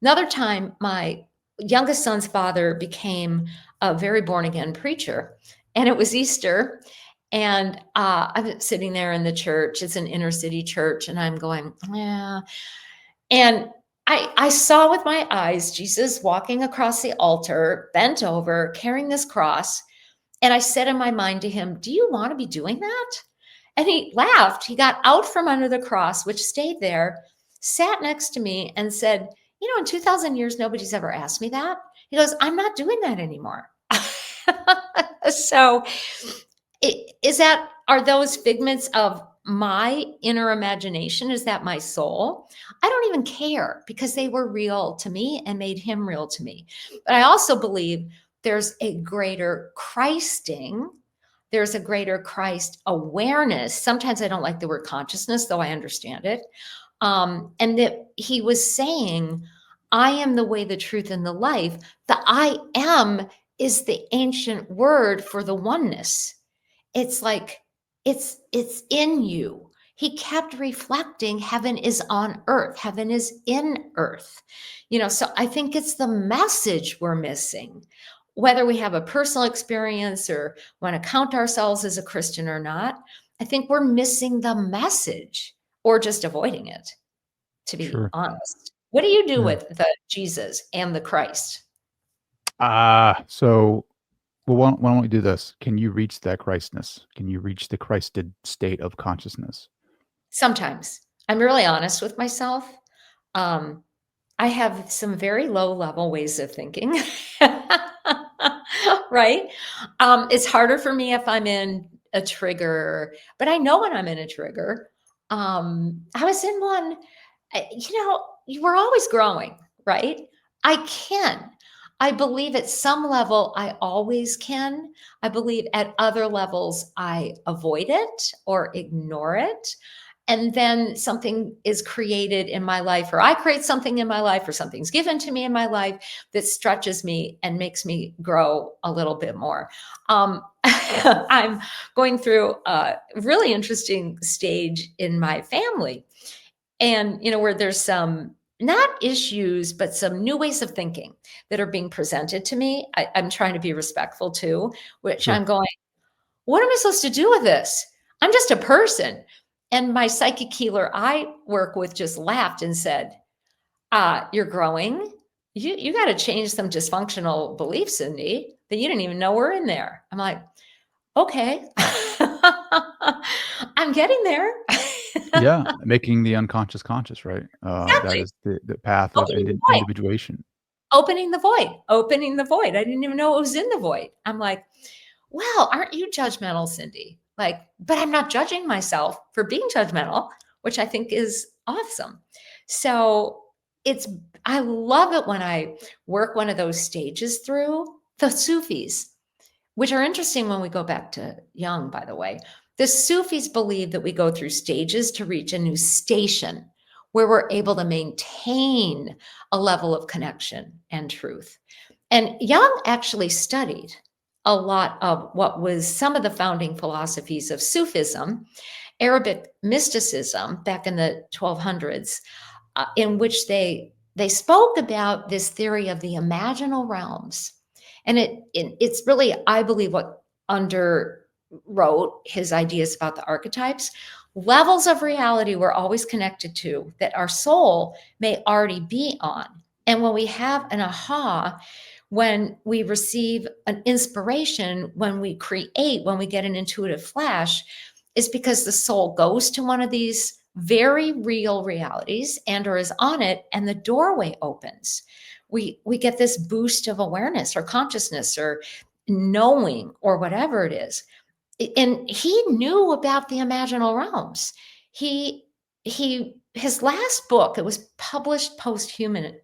Another time, my youngest son's father became a very born again preacher, and it was Easter. And I'm sitting there in the church. It's an inner city church. And I'm going, yeah. And I saw with my eyes Jesus walking across the altar, bent over, carrying this cross. And I said in my mind to him, do you want to be doing that? And he laughed. He got out from under the cross, which stayed there, sat next to me and said, in 2000 years, nobody's ever asked me that. He goes, I'm not doing that anymore. So are those figments of my inner imagination? Is that my soul? I don't even care because they were real to me and made him real to me. But I also believe there's a greater Christing. There's a greater Christ awareness. Sometimes I don't like the word consciousness, though I understand it. And that he was saying, I am the way, the truth, and the life. The I am is the ancient word for the oneness. It's like, it's in you. He kept reflecting, heaven is on earth. Heaven is in earth. So I think it's the message we're missing. Whether we have a personal experience or want to count ourselves as a Christian or not, I think we're missing the message or just avoiding it, to be Sure. honest. What do you do Yeah. with the Jesus and the Christ? So, well, why don't we do this? Can you reach that Christness? Can you reach the Christed state of consciousness? Sometimes. I'm really honest with myself. I have some very low level ways of thinking. Right? It's harder for me if I'm in a trigger, but I know when I'm in a trigger. I was in one, you were always growing, right? I can. I believe at some level I always can. I believe at other levels I avoid it or ignore it. And then something is created in my life, or I create something in my life, or something's given to me in my life that stretches me and makes me grow a little bit more. I'm going through a really interesting stage in my family, and where there's some not issues, but some new ways of thinking that are being presented to me. I'm trying to be respectful too, which Sure. I'm going, what am I supposed to do with this? I'm just a person. And my psychic healer I work with just laughed and said, you're growing. You got to change some dysfunctional beliefs, Cyndi, that you didn't even know were in there. I'm like, okay. I'm getting there. Yeah, making the unconscious conscious, right? That Exactly. is the path of Opening the void. individuation. Opening the void. Opening the void. I didn't even know it was in the void. I'm like, well, aren't you judgmental, Cyndi? Like, but I'm not judging myself for being judgmental, which I think is awesome. So I love it when I work one of those stages through. The Sufis, which are interesting when we go back to Jung, by the way. The Sufis believe that we go through stages to reach a new station where we're able to maintain a level of connection and truth. And Jung actually studied a lot of what was some of the founding philosophies of Sufism, Arabic mysticism back in the 1200s, in which they spoke about this theory of the imaginal realms. And it's really, I believe, what underwrote his ideas about the archetypes. Levels of reality we're always connected to that our soul may already be on. And when we have an aha, when we receive an inspiration, when we create, when we get an intuitive flash, is because the soul goes to one of these very real realities and or is on it, and the doorway opens. We get this boost of awareness or consciousness or knowing or whatever it is. And he knew about the imaginal realms. His last book, it was published posthuman,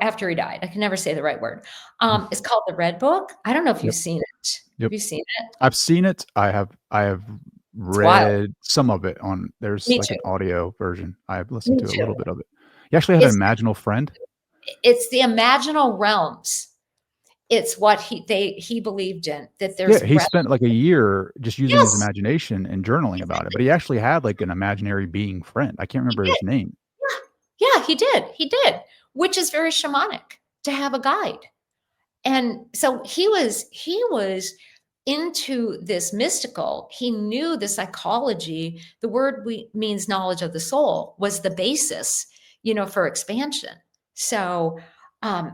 after he died. I can never say the right word. It's called The Red Book. I don't know if you've Yep. seen it. Yep. Have you seen it? I've seen it. I have It's wild. read some of it on there's Me like too. an audio version. I've listened Me to a too. little bit of it. You actually had an It's imaginal friend? it's the imaginal realms. It's what he believed in, that Yeah, there's he spent like a year just using his yes, imagination and journaling about it, but exactly. he actually had like an imaginary being friend. I can't He remember did. his name. Yeah, yeah, he did, which is very shamanic to have a guide. And so he was into this mystical. He knew the psychology. The word we means knowledge of the soul was the basis, for expansion. So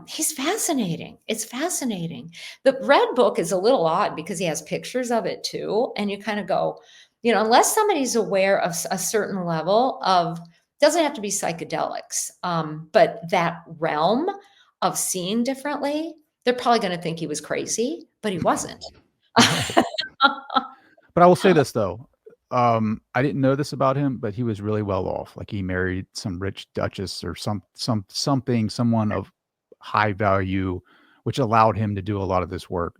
he's fascinating. It's fascinating. The red book is a little odd because he has pictures of it too, and you kind of go, unless somebody's aware of a certain level of, doesn't have to be psychedelics, but that realm of seeing differently, they're probably going to think he was crazy, but he wasn't. No. But I will say this though, I didn't know this about him, but he was really well off. Like he married some rich duchess or someone of high value, which allowed him to do a lot of this work.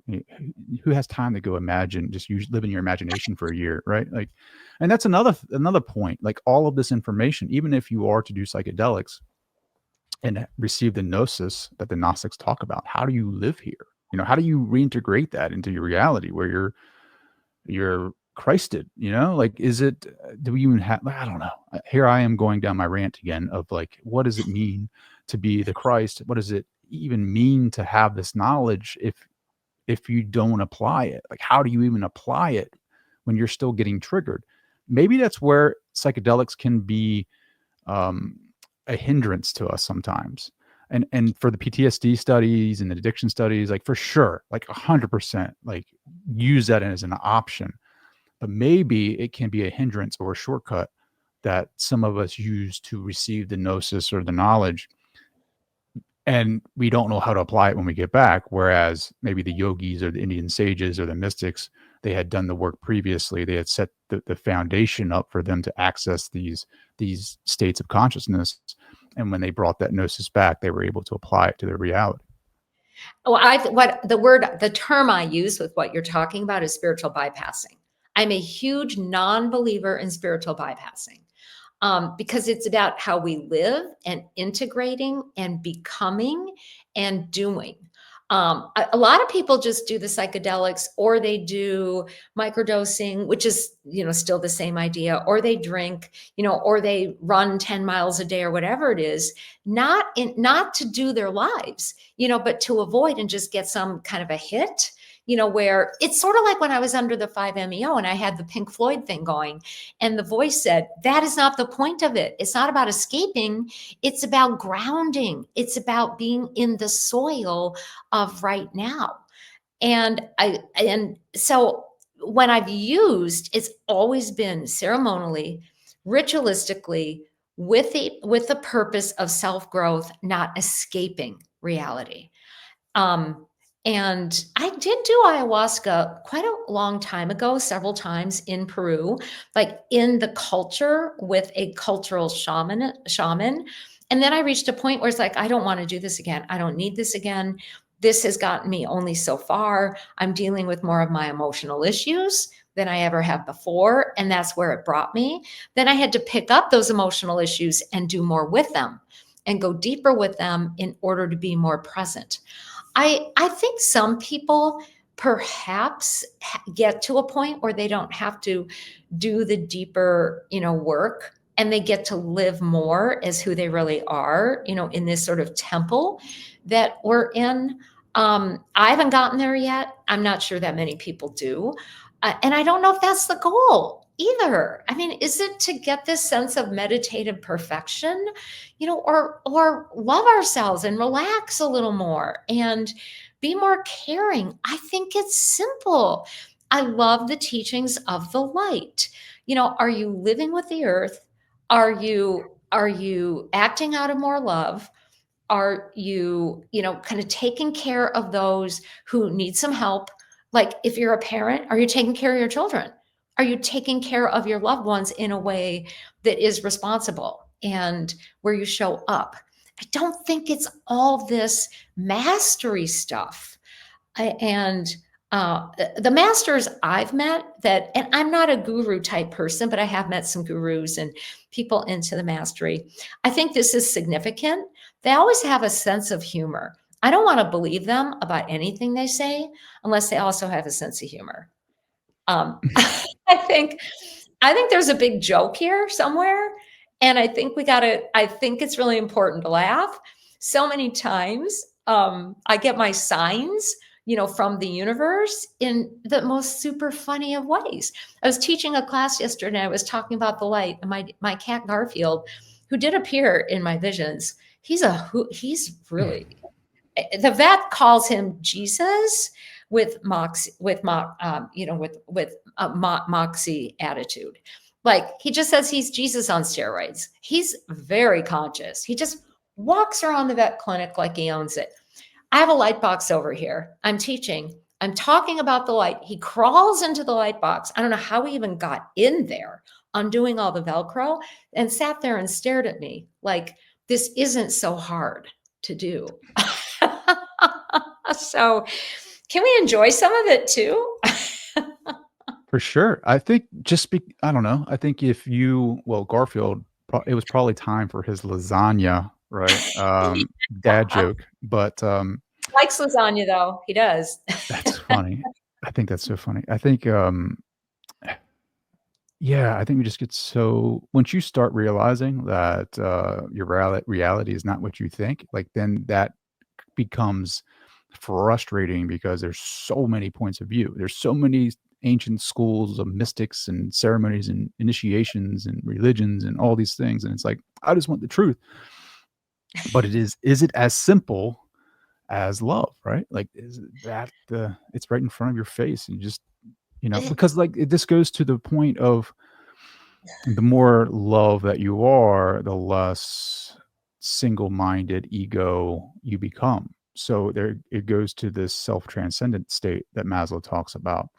Who has time to go imagine, just live in your imagination for a year, right? Like, and that's another point. Like all of this information, even if you are to do psychedelics and receive the gnosis that the Gnostics talk about, how do you live here? How do you reintegrate that into your reality where you're Christed, like, is it, do we even have, I don't know. Here I am going down my rant again of like, what does it mean to be the Christ? What does it even mean to have this knowledge if you don't apply it? Like, how do you even apply it when you're still getting triggered? Maybe that's where psychedelics can be um, a hindrance to us sometimes. And for the PTSD studies and the addiction studies, like for sure, like 100%, like use that as an option. But maybe it can be a hindrance or a shortcut that some of us use to receive the gnosis or the knowledge, and we don't know how to apply it when we get back. Whereas maybe the yogis or the Indian sages or the mystics, they had done the work previously. They had set the foundation up for them to access these states of consciousness. And when they brought that gnosis back, they were able to apply it to their reality. Well, the term I use with what you're talking about is spiritual bypassing. I'm a huge non-believer in spiritual bypassing. Because it's about how we live and integrating and becoming and doing. A lot of people just do the psychedelics, or they do microdosing, which is, still the same idea, or they drink, or they run 10 miles a day or whatever it is, not to do their lives, but to avoid and just get some kind of a hit, where it's sort of like when I was under the 5-MeO and I had the Pink Floyd thing going, and the voice said, that is not the point of it. It's not about escaping. It's about grounding. It's about being in the soil of right now. And so when I've used, it's always been ceremonially, ritualistically, with the purpose of self-growth, not escaping reality. Um, and I did do ayahuasca quite a long time ago, several times in Peru, like in the culture with a cultural shaman. And then I reached a point where it's like, I don't want to do this again. I don't need this again. This has gotten me only so far. I'm dealing with more of my emotional issues than I ever have before. And that's where it brought me. Then I had to pick up those emotional issues and do more with them and go deeper with them in order to be more present. I think some people perhaps get to a point where they don't have to do the deeper, work, and they get to live more as who they really are, in this sort of temple that we're in. I haven't gotten there yet. I'm not sure that many people do. And I don't know if that's the goal either. I mean, is it to get this sense of meditative perfection, or love ourselves and relax a little more and be more caring? I think it's simple. I love the teachings of the light. Are you living with the earth? Are you acting out of more love? Are you, kind of taking care of those who need some help? Like if you're a parent, are you taking care of your children? Are you taking care of your loved ones in a way that is responsible and where you show up? I don't think it's all this mastery stuff. And the masters I've met that, and I'm not a guru type person, but I have met some gurus and people into the mastery. I think this is significant. They always have a sense of humor. I don't want to believe them about anything they say unless they also have a sense of humor. I think there's a big joke here somewhere, and I think it's really important to laugh. So many times, I get my signs, from the universe in the most super funny of ways. I was teaching a class yesterday, and I was talking about the light, and my cat Garfield, who did appear in my visions, he's really, the vet calls him Jesus with moxie, moxie attitude. Like, he just says he's Jesus on steroids. He's very conscious. He just walks around the vet clinic like he owns it. I have a light box over here. I'm teaching. I'm talking about the light. He crawls into the light box. I don't know how he even got in there, undoing all the Velcro, and sat there and stared at me like, this isn't so hard to do. So, can we enjoy some of it too? For sure. I think I don't know. I think Garfield, it was probably time for his lasagna, right? Dad joke, but Likes lasagna though. He does. that's funny. I think that's so funny. I think, yeah, I think we just get once you start realizing that your reality is not what you think, like then that becomes frustrating because there's so many points of view. There's so many ancient schools of mystics and ceremonies and initiations and religions and all these things. And it's like, I just want the truth. But is it as simple as love, right? Like, is that it's right in front of your face, and just, because like this goes to the point of the more love that you are, the less single-minded ego you become. So there it goes to this self-transcendent state that Maslow talks about.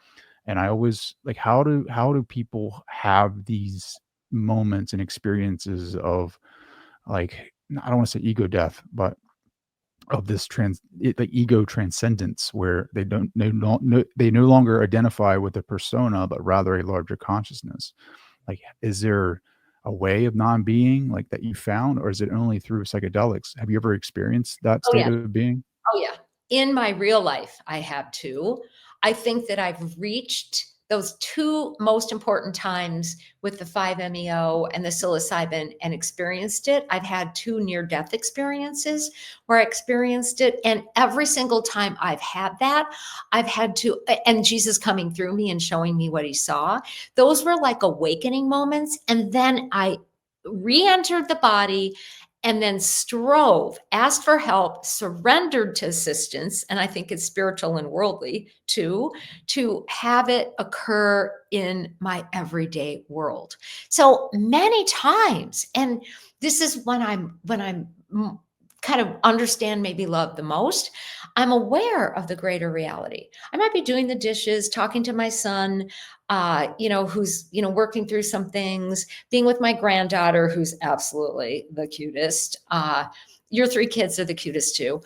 And I always like, how do people have these moments and experiences of, like, I don't want to say ego death, but of this the ego transcendence, where they no longer identify with a persona, but rather a larger consciousness. Like, is there a way of non-being like that you found, or is it only through psychedelics? Have you ever experienced that Oh state yeah. of being? Oh, yeah. In my real life, I have too. I think that I've reached those two most important times with the 5-MeO and the psilocybin and experienced it. I've had two near-death experiences where I experienced it. And every single time I've had that, I've had to, and Jesus coming through me and showing me what he saw, those were like awakening moments. And then I re-entered the body and then asked for help, surrendered to assistance. And I think it's spiritual and worldly too, to have it occur in my everyday world. So many times, and this is when I'm kind of understand maybe love the most, I'm aware of the greater reality. I might be doing the dishes, talking to my son, who's, working through some things, being with my granddaughter, who's absolutely the cutest. Your three kids are the cutest too.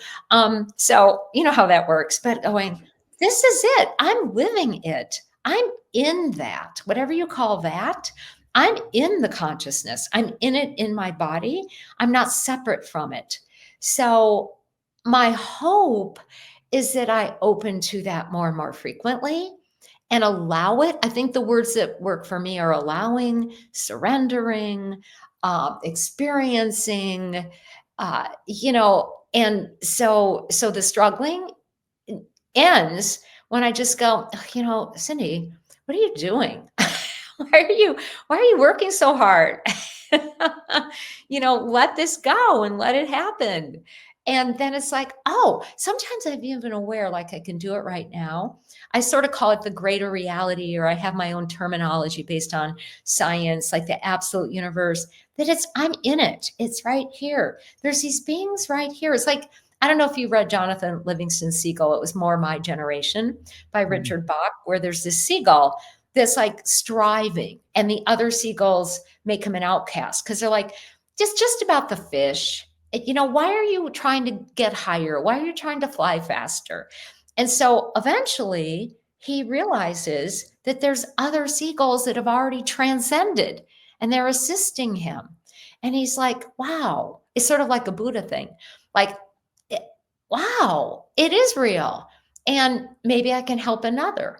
So you know how that works, but going, this is it. I'm living it. I'm in that, whatever you call that. I'm in the consciousness. I'm in it in my body. I'm not separate from it. So my hope is that I open to that more and more frequently and allow it. I think the words that work for me are allowing, surrendering, experiencing, and so the struggling ends when I just go, "Oh, Cyndi, what are you doing? Why are you working so hard? Let this go and let it happen." And then it's like, oh, sometimes I've even been aware, like I can do it right now. I sort of call it the greater reality, or I have my own terminology based on science, like the absolute universe, that I'm in it. It's right here. There's these beings right here. It's like, I don't know if you read Jonathan Livingston Seagull. It was More My Generation by Mm. Richard Bach, where there's this seagull that's like striving, and the other seagulls make him an outcast because they're like, just about the fish. Why are you trying to get higher? Why are you trying to fly faster? And so eventually he realizes that there's other seagulls that have already transcended and they're assisting him. And he's like, wow, it's sort of like a Buddha thing. Like, wow, it is real. And maybe I can help another.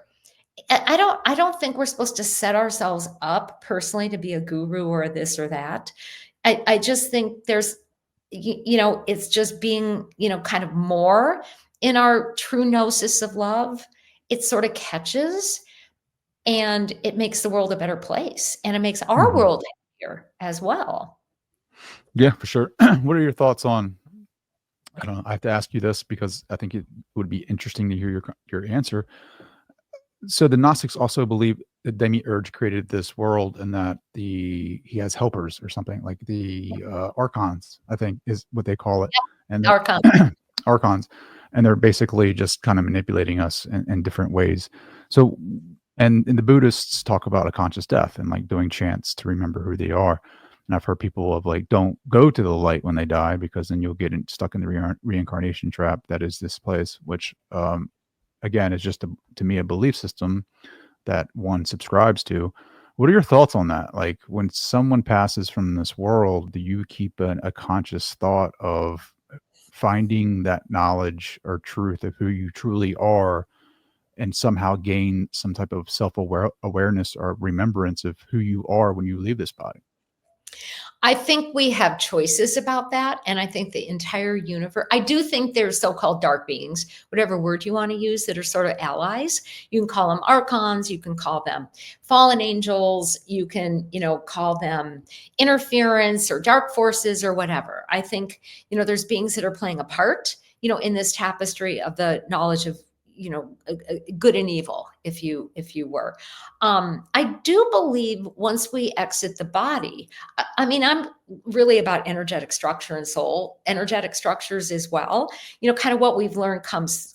I don't think we're supposed to set ourselves up personally to be a guru or this or that. I just think there's, it's just being, kind of more in our true gnosis of love. It sort of catches and it makes the world a better place and it makes our Mhm. world happier as well. Yeah, for sure. What are your thoughts on I don't know, I have to ask you this because I think it would be interesting to hear your answer. So the Gnostics also believe that Demiurge created this world and that he has helpers or something like the archons, I think is what they call it, and Our com- they're archons, and they're basically just kind of manipulating us in different ways. So, and the Buddhists talk about a conscious death and like doing chants to remember who they are. And I've heard people of like, don't go to the light when they die because then you'll get stuck in the reincarnation trap that is this place, which again is just to me a belief system that one subscribes to. What are your thoughts on that? Like when someone passes from this world, do you keep a conscious thought of finding that knowledge or truth of who you truly are and somehow gain some type of awareness or remembrance of who you are when you leave this body? I think we have choices about that. And I think the entire universe, I do think there's so called dark beings, whatever word you want to use, that are sort of allies. You can call them archons, you can call them fallen angels, you can, call them interference or dark forces or whatever. I think, there's beings that are playing a part, in this tapestry of the knowledge of, good and evil, if you were. I do believe once we exit the body, I mean, I'm really about energetic structure and soul, energetic structures as well. Kind of what we've learned comes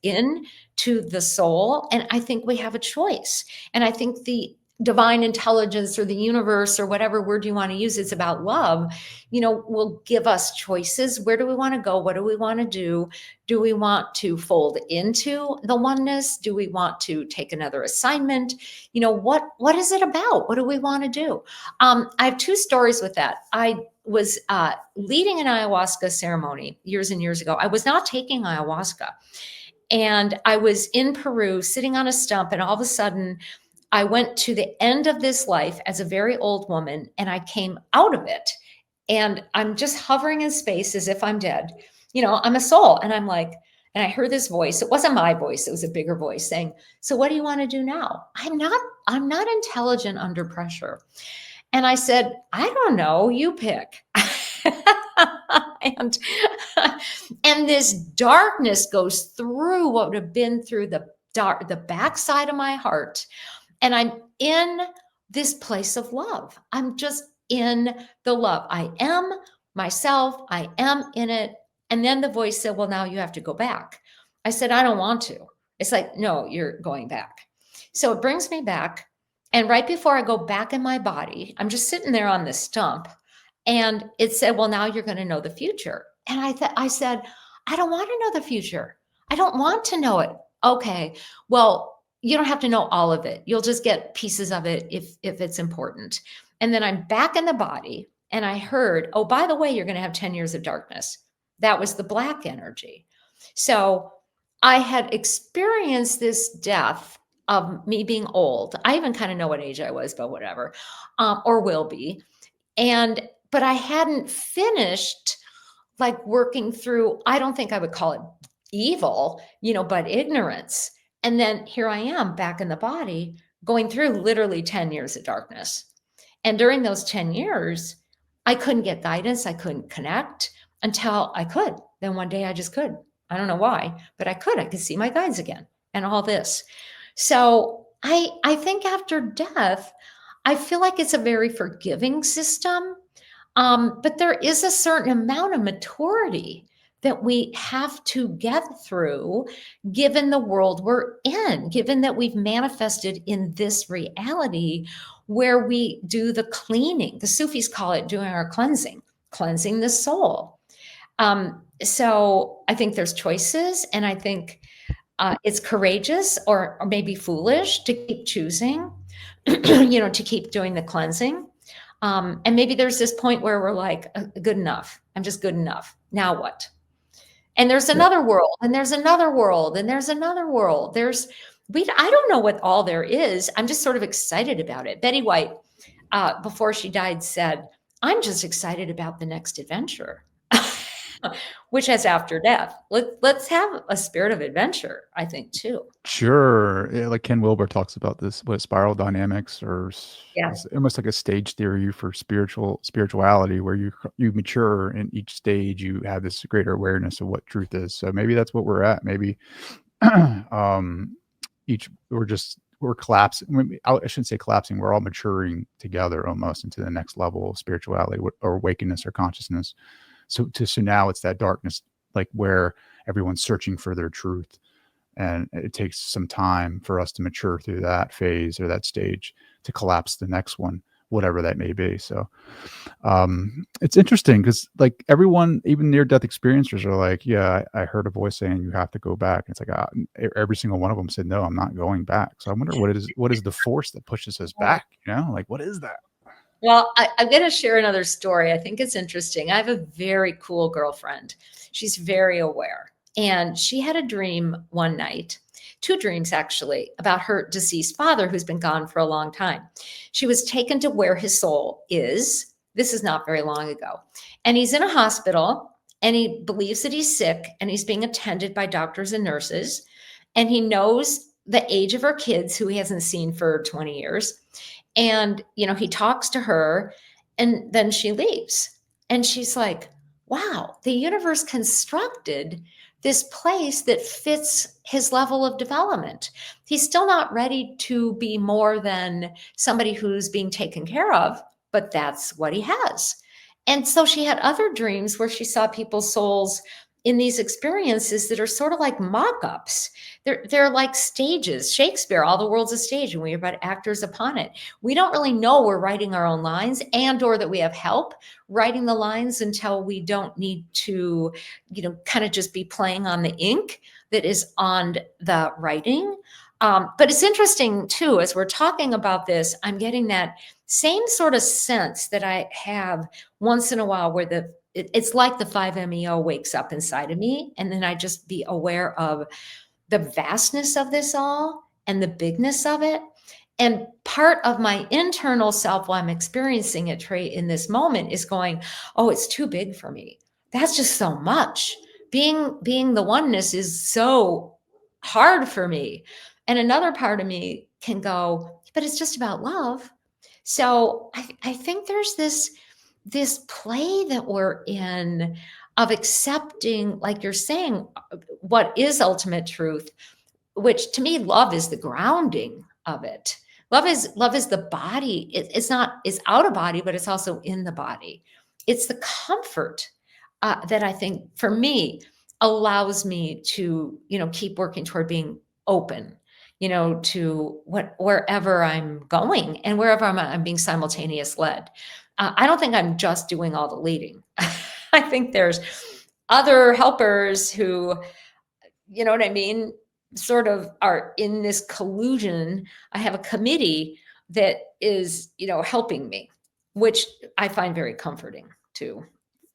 in to the soul, and I think we have a choice. And I think the divine intelligence or the universe or whatever word you want to use, it's about love, will give us choices. Where do we want to go? What do we want to do? Do we want to fold into the oneness? Do we want to take another assignment? What is it about? What do we want to do? I have two stories with that. I was leading an ayahuasca ceremony years and years ago. I was not taking ayahuasca. And I was in Peru sitting on a stump, and all of a sudden, I went to the end of this life as a very old woman, and I came out of it. And I'm just hovering in space as if I'm dead. I'm a soul. And I'm like, and I heard this voice. It wasn't my voice, it was a bigger voice saying, "So what do you want to do now?" I'm not intelligent under pressure. And I said, "I don't know, you pick." and and this darkness goes through what would have been through the backside of my heart, and I'm in this place of love. I'm just in the love. I am myself. I am in it. And then the voice said, "Well, now you have to go back." I said, "I don't want to." It's like, "No, you're going back." So it brings me back. And right before I go back in my body, I'm just sitting there on this stump. And it said, "Well, now you're going to know the future." And I said, "I don't want to know the future. I don't want to know it." "Okay, well, you don't have to know all of it. You'll just get pieces of it if it's important." And then I'm back in the body and I heard, "Oh, by the way, you're going to have 10 years of darkness." That was the black energy. So I had experienced this death of me being old. I even kind of know what age I was, but whatever, or will be. But I hadn't finished like working through, I don't think I would call it evil, but ignorance. And then here I am back in the body going through literally 10 years of darkness. And during those 10 years, I couldn't get guidance. I couldn't connect until I could. Then one day I just could. I don't know why, but I could. I could see my guides again and all this. So I think after death, I feel like it's a very forgiving system. But there is a certain amount of maturity that we have to get through, given the world we're in, given that we've manifested in this reality where we do the cleaning. The Sufis call it doing our cleansing the soul. So I think there's choices, and I think it's courageous or maybe foolish to keep choosing, to keep doing the cleansing. And maybe there's this point where we're like, good enough. I'm just good enough. Now what?" And there's Yeah. another world, and there's another world, and there's another world. I don't know what all there is. I'm just sort of excited about it. Betty White, before she died, said, "I'm just excited about the next adventure," which has after death. Let's have a spirit of adventure, I think, too. Sure. Yeah, like Ken Wilber talks about this, what spiral dynamics, or Yeah. it's almost like a stage theory for spirituality, where you mature in each stage, you have this greater awareness of what truth is. So maybe that's what we're at. Maybe um, we're collapsing. I shouldn't say collapsing. We're all maturing together almost into the next level of spirituality or awakeness or consciousness. So now it's that darkness, like where everyone's searching for their truth, and it takes some time for us to mature through that phase or that stage to collapse the next one, whatever that may be. So it's interesting because like everyone, even near death experiencers, are like, yeah, I heard a voice saying you have to go back. And it's like every single one of them said, no, I'm not going back. So I wonder what is the force that pushes us back, like what is that? Well, I'm going to share another story. I think it's interesting. I have a very cool girlfriend. She's very aware. And she had a dream one night, two dreams actually, about her deceased father who's been gone for a long time. She was taken to where his soul is. This is not very long ago. And he's in a hospital and he believes that he's sick and he's being attended by doctors and nurses. And he knows the age of her kids who he hasn't seen for 20 years. And, he talks to her and then she leaves. And she's like, wow, the universe constructed this place that fits his level of development. He's still not ready to be more than somebody who's being taken care of, but that's what he has. And so she had other dreams where she saw people's souls in these experiences that are sort of like mock-ups. They're like stages. Shakespeare, all the world's a stage, and we are but actors upon it. We don't really know we're writing our own lines and or that we have help writing the lines until we don't need to, kind of just be playing on the ink that is on the writing. But it's interesting too, as we're talking about this, I'm getting that same sort of sense that I have once in a while where it's like the 5-MeO wakes up inside of me. And then I just be aware of the vastness of this all and the bigness of it. And part of my internal self while I'm experiencing it, Trey, in this moment is going, oh, it's too big for me. That's just so much. Being the oneness is so hard for me. And another part of me can go, but it's just about love. So I think there's this play that we're in of accepting, like you're saying, what is ultimate truth, which to me, love is the grounding of it. Love is the body. It's out of body, but it's also in the body. It's the comfort that I think for me allows me to, keep working toward being open, to wherever I'm going and wherever I'm being simultaneous led. I don't think I'm just doing all the leading. I think there's other helpers who, you know what I mean, sort of are in this collusion. I have a committee that is, helping me, which I find very comforting too.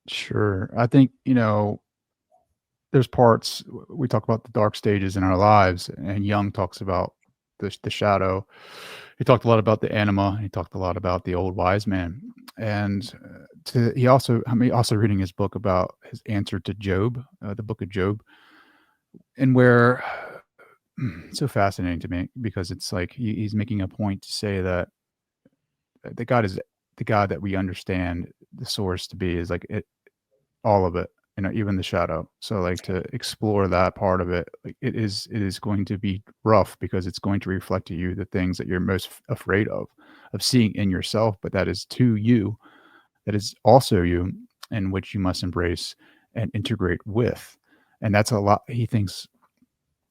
Sure. I think, there's parts we talk about the dark stages in our lives, and Jung talks about the shadow. He talked a lot about the anima. He talked a lot about the old wise man, and I'm also reading his book about his answer to Job, the book of Job, and where it's so fascinating to me because it's like he's making a point to say that God is the God that we understand the source to be is like it, all of it, even the shadow. So like to explore that part of it, like it is going to be rough because it's going to reflect to you the things that you're most afraid of seeing in yourself, but that is to you, that is also you, and which you must embrace and integrate with. And that's a lot. He thinks,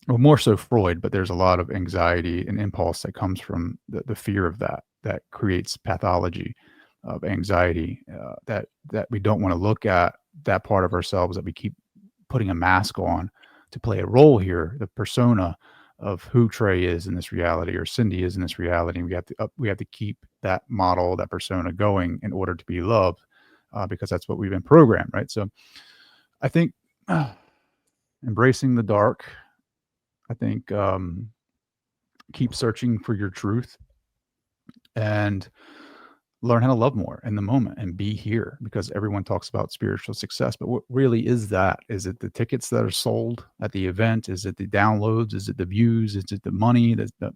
well, more so Freud, but there's a lot of anxiety and impulse that comes from the fear of that creates pathology of anxiety, that we don't want to look at that part of ourselves that we keep putting a mask on to play a role here, the persona of who Trey is in this reality or Cyndi is in this reality. And we have to keep that model, that persona going in order to be loved, because that's what we've been programmed, right? So I think embracing the dark. I think keep searching for your truth and learn how to love more in the moment and be here, because everyone talks about spiritual success, but what really is that? Is it the tickets that are sold at the event? Is it the downloads? Is it the views? Is it the money, the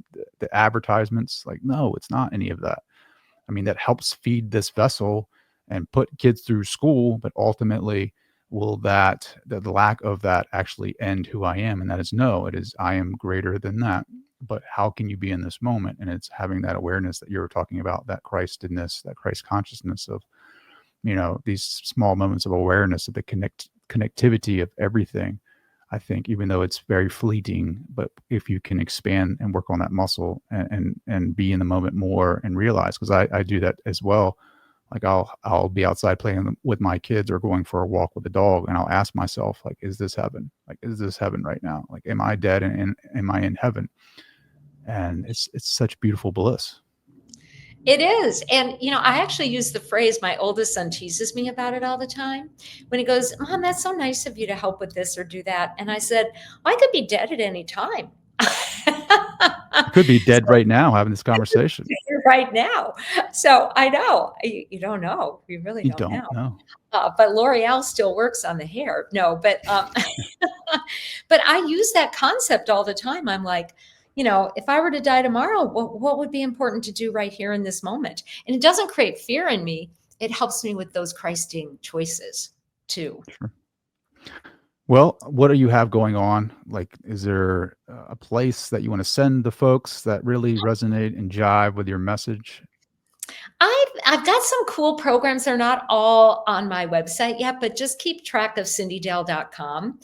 advertisements? Like, no, it's not any of that. I mean, that helps feed this vessel and put kids through school, but ultimately, will the lack of that actually end who I am? And that is no, it is, I am greater than that. But how can you be in this moment? And it's having that awareness that you were talking about, that Christedness, that Christ consciousness of, these small moments of awareness of the connectivity of everything. I think even though it's very fleeting, but if you can expand and work on that muscle and be in the moment more and realize, because I do that as well. Like I'll be outside playing with my kids or going for a walk with the dog, and I'll ask myself, like, is this heaven? Like, is this heaven right now? Like, am I dead and am I in heaven? And it's such beautiful bliss. It is. And, I actually use the phrase, my oldest son teases me about it all the time. When he goes, Mom, that's so nice of you to help with this or do that. And I said, well, I could be dead at any time. You could be dead right now having this conversation. Right now. So I know you don't know. You really You don't know. don't know. But L'Oreal still works on the hair. No, but but I use that concept all the time. I'm like, if I were to die tomorrow, what would be important to do right here in this moment? And it doesn't create fear in me. It helps me with those Christing choices too. Sure. Well, what do you have going on? Like, is there a place that you want to send the folks that really resonate and jive with your message? I've got some cool programs. They're not all on my website yet, but just keep track of cindydale.com.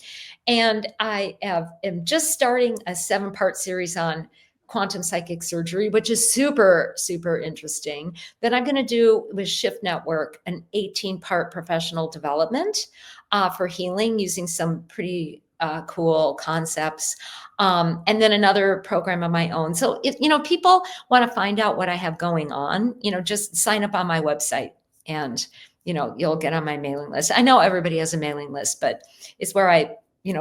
And I am just starting a 7-part series on quantum psychic surgery, which is super, super interesting. Then I'm going to do with Shift Network an 18-part professional development for healing using some pretty cool concepts. And then another program of my own. So if people want to find out what I have going on, just sign up on my website and you'll get on my mailing list. I know everybody has a mailing list, but it's where I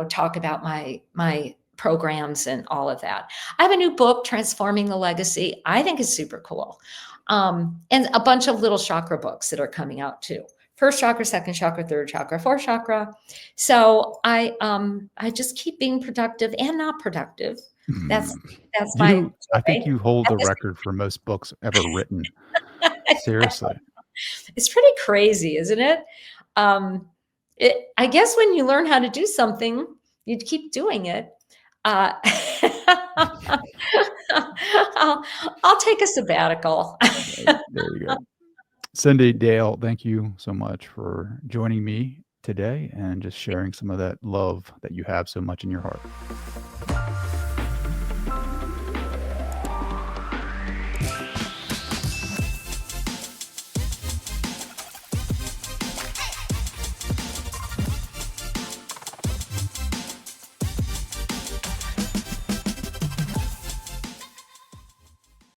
talk about my programs and all of that. I have a new book, Transforming the Legacy. I think is super cool. And a bunch of little chakra books that are coming out too. First chakra, second chakra, third chakra, fourth chakra. So I just keep being productive and not productive. That's my I think you hold the joy. record for most books ever written. Seriously. It's pretty crazy, isn't it? I guess when you learn how to do something, you'd keep doing it. I'll take a sabbatical. There you go. Cyndi Dale, thank you so much for joining me today and just sharing some of that love that you have so much in your heart.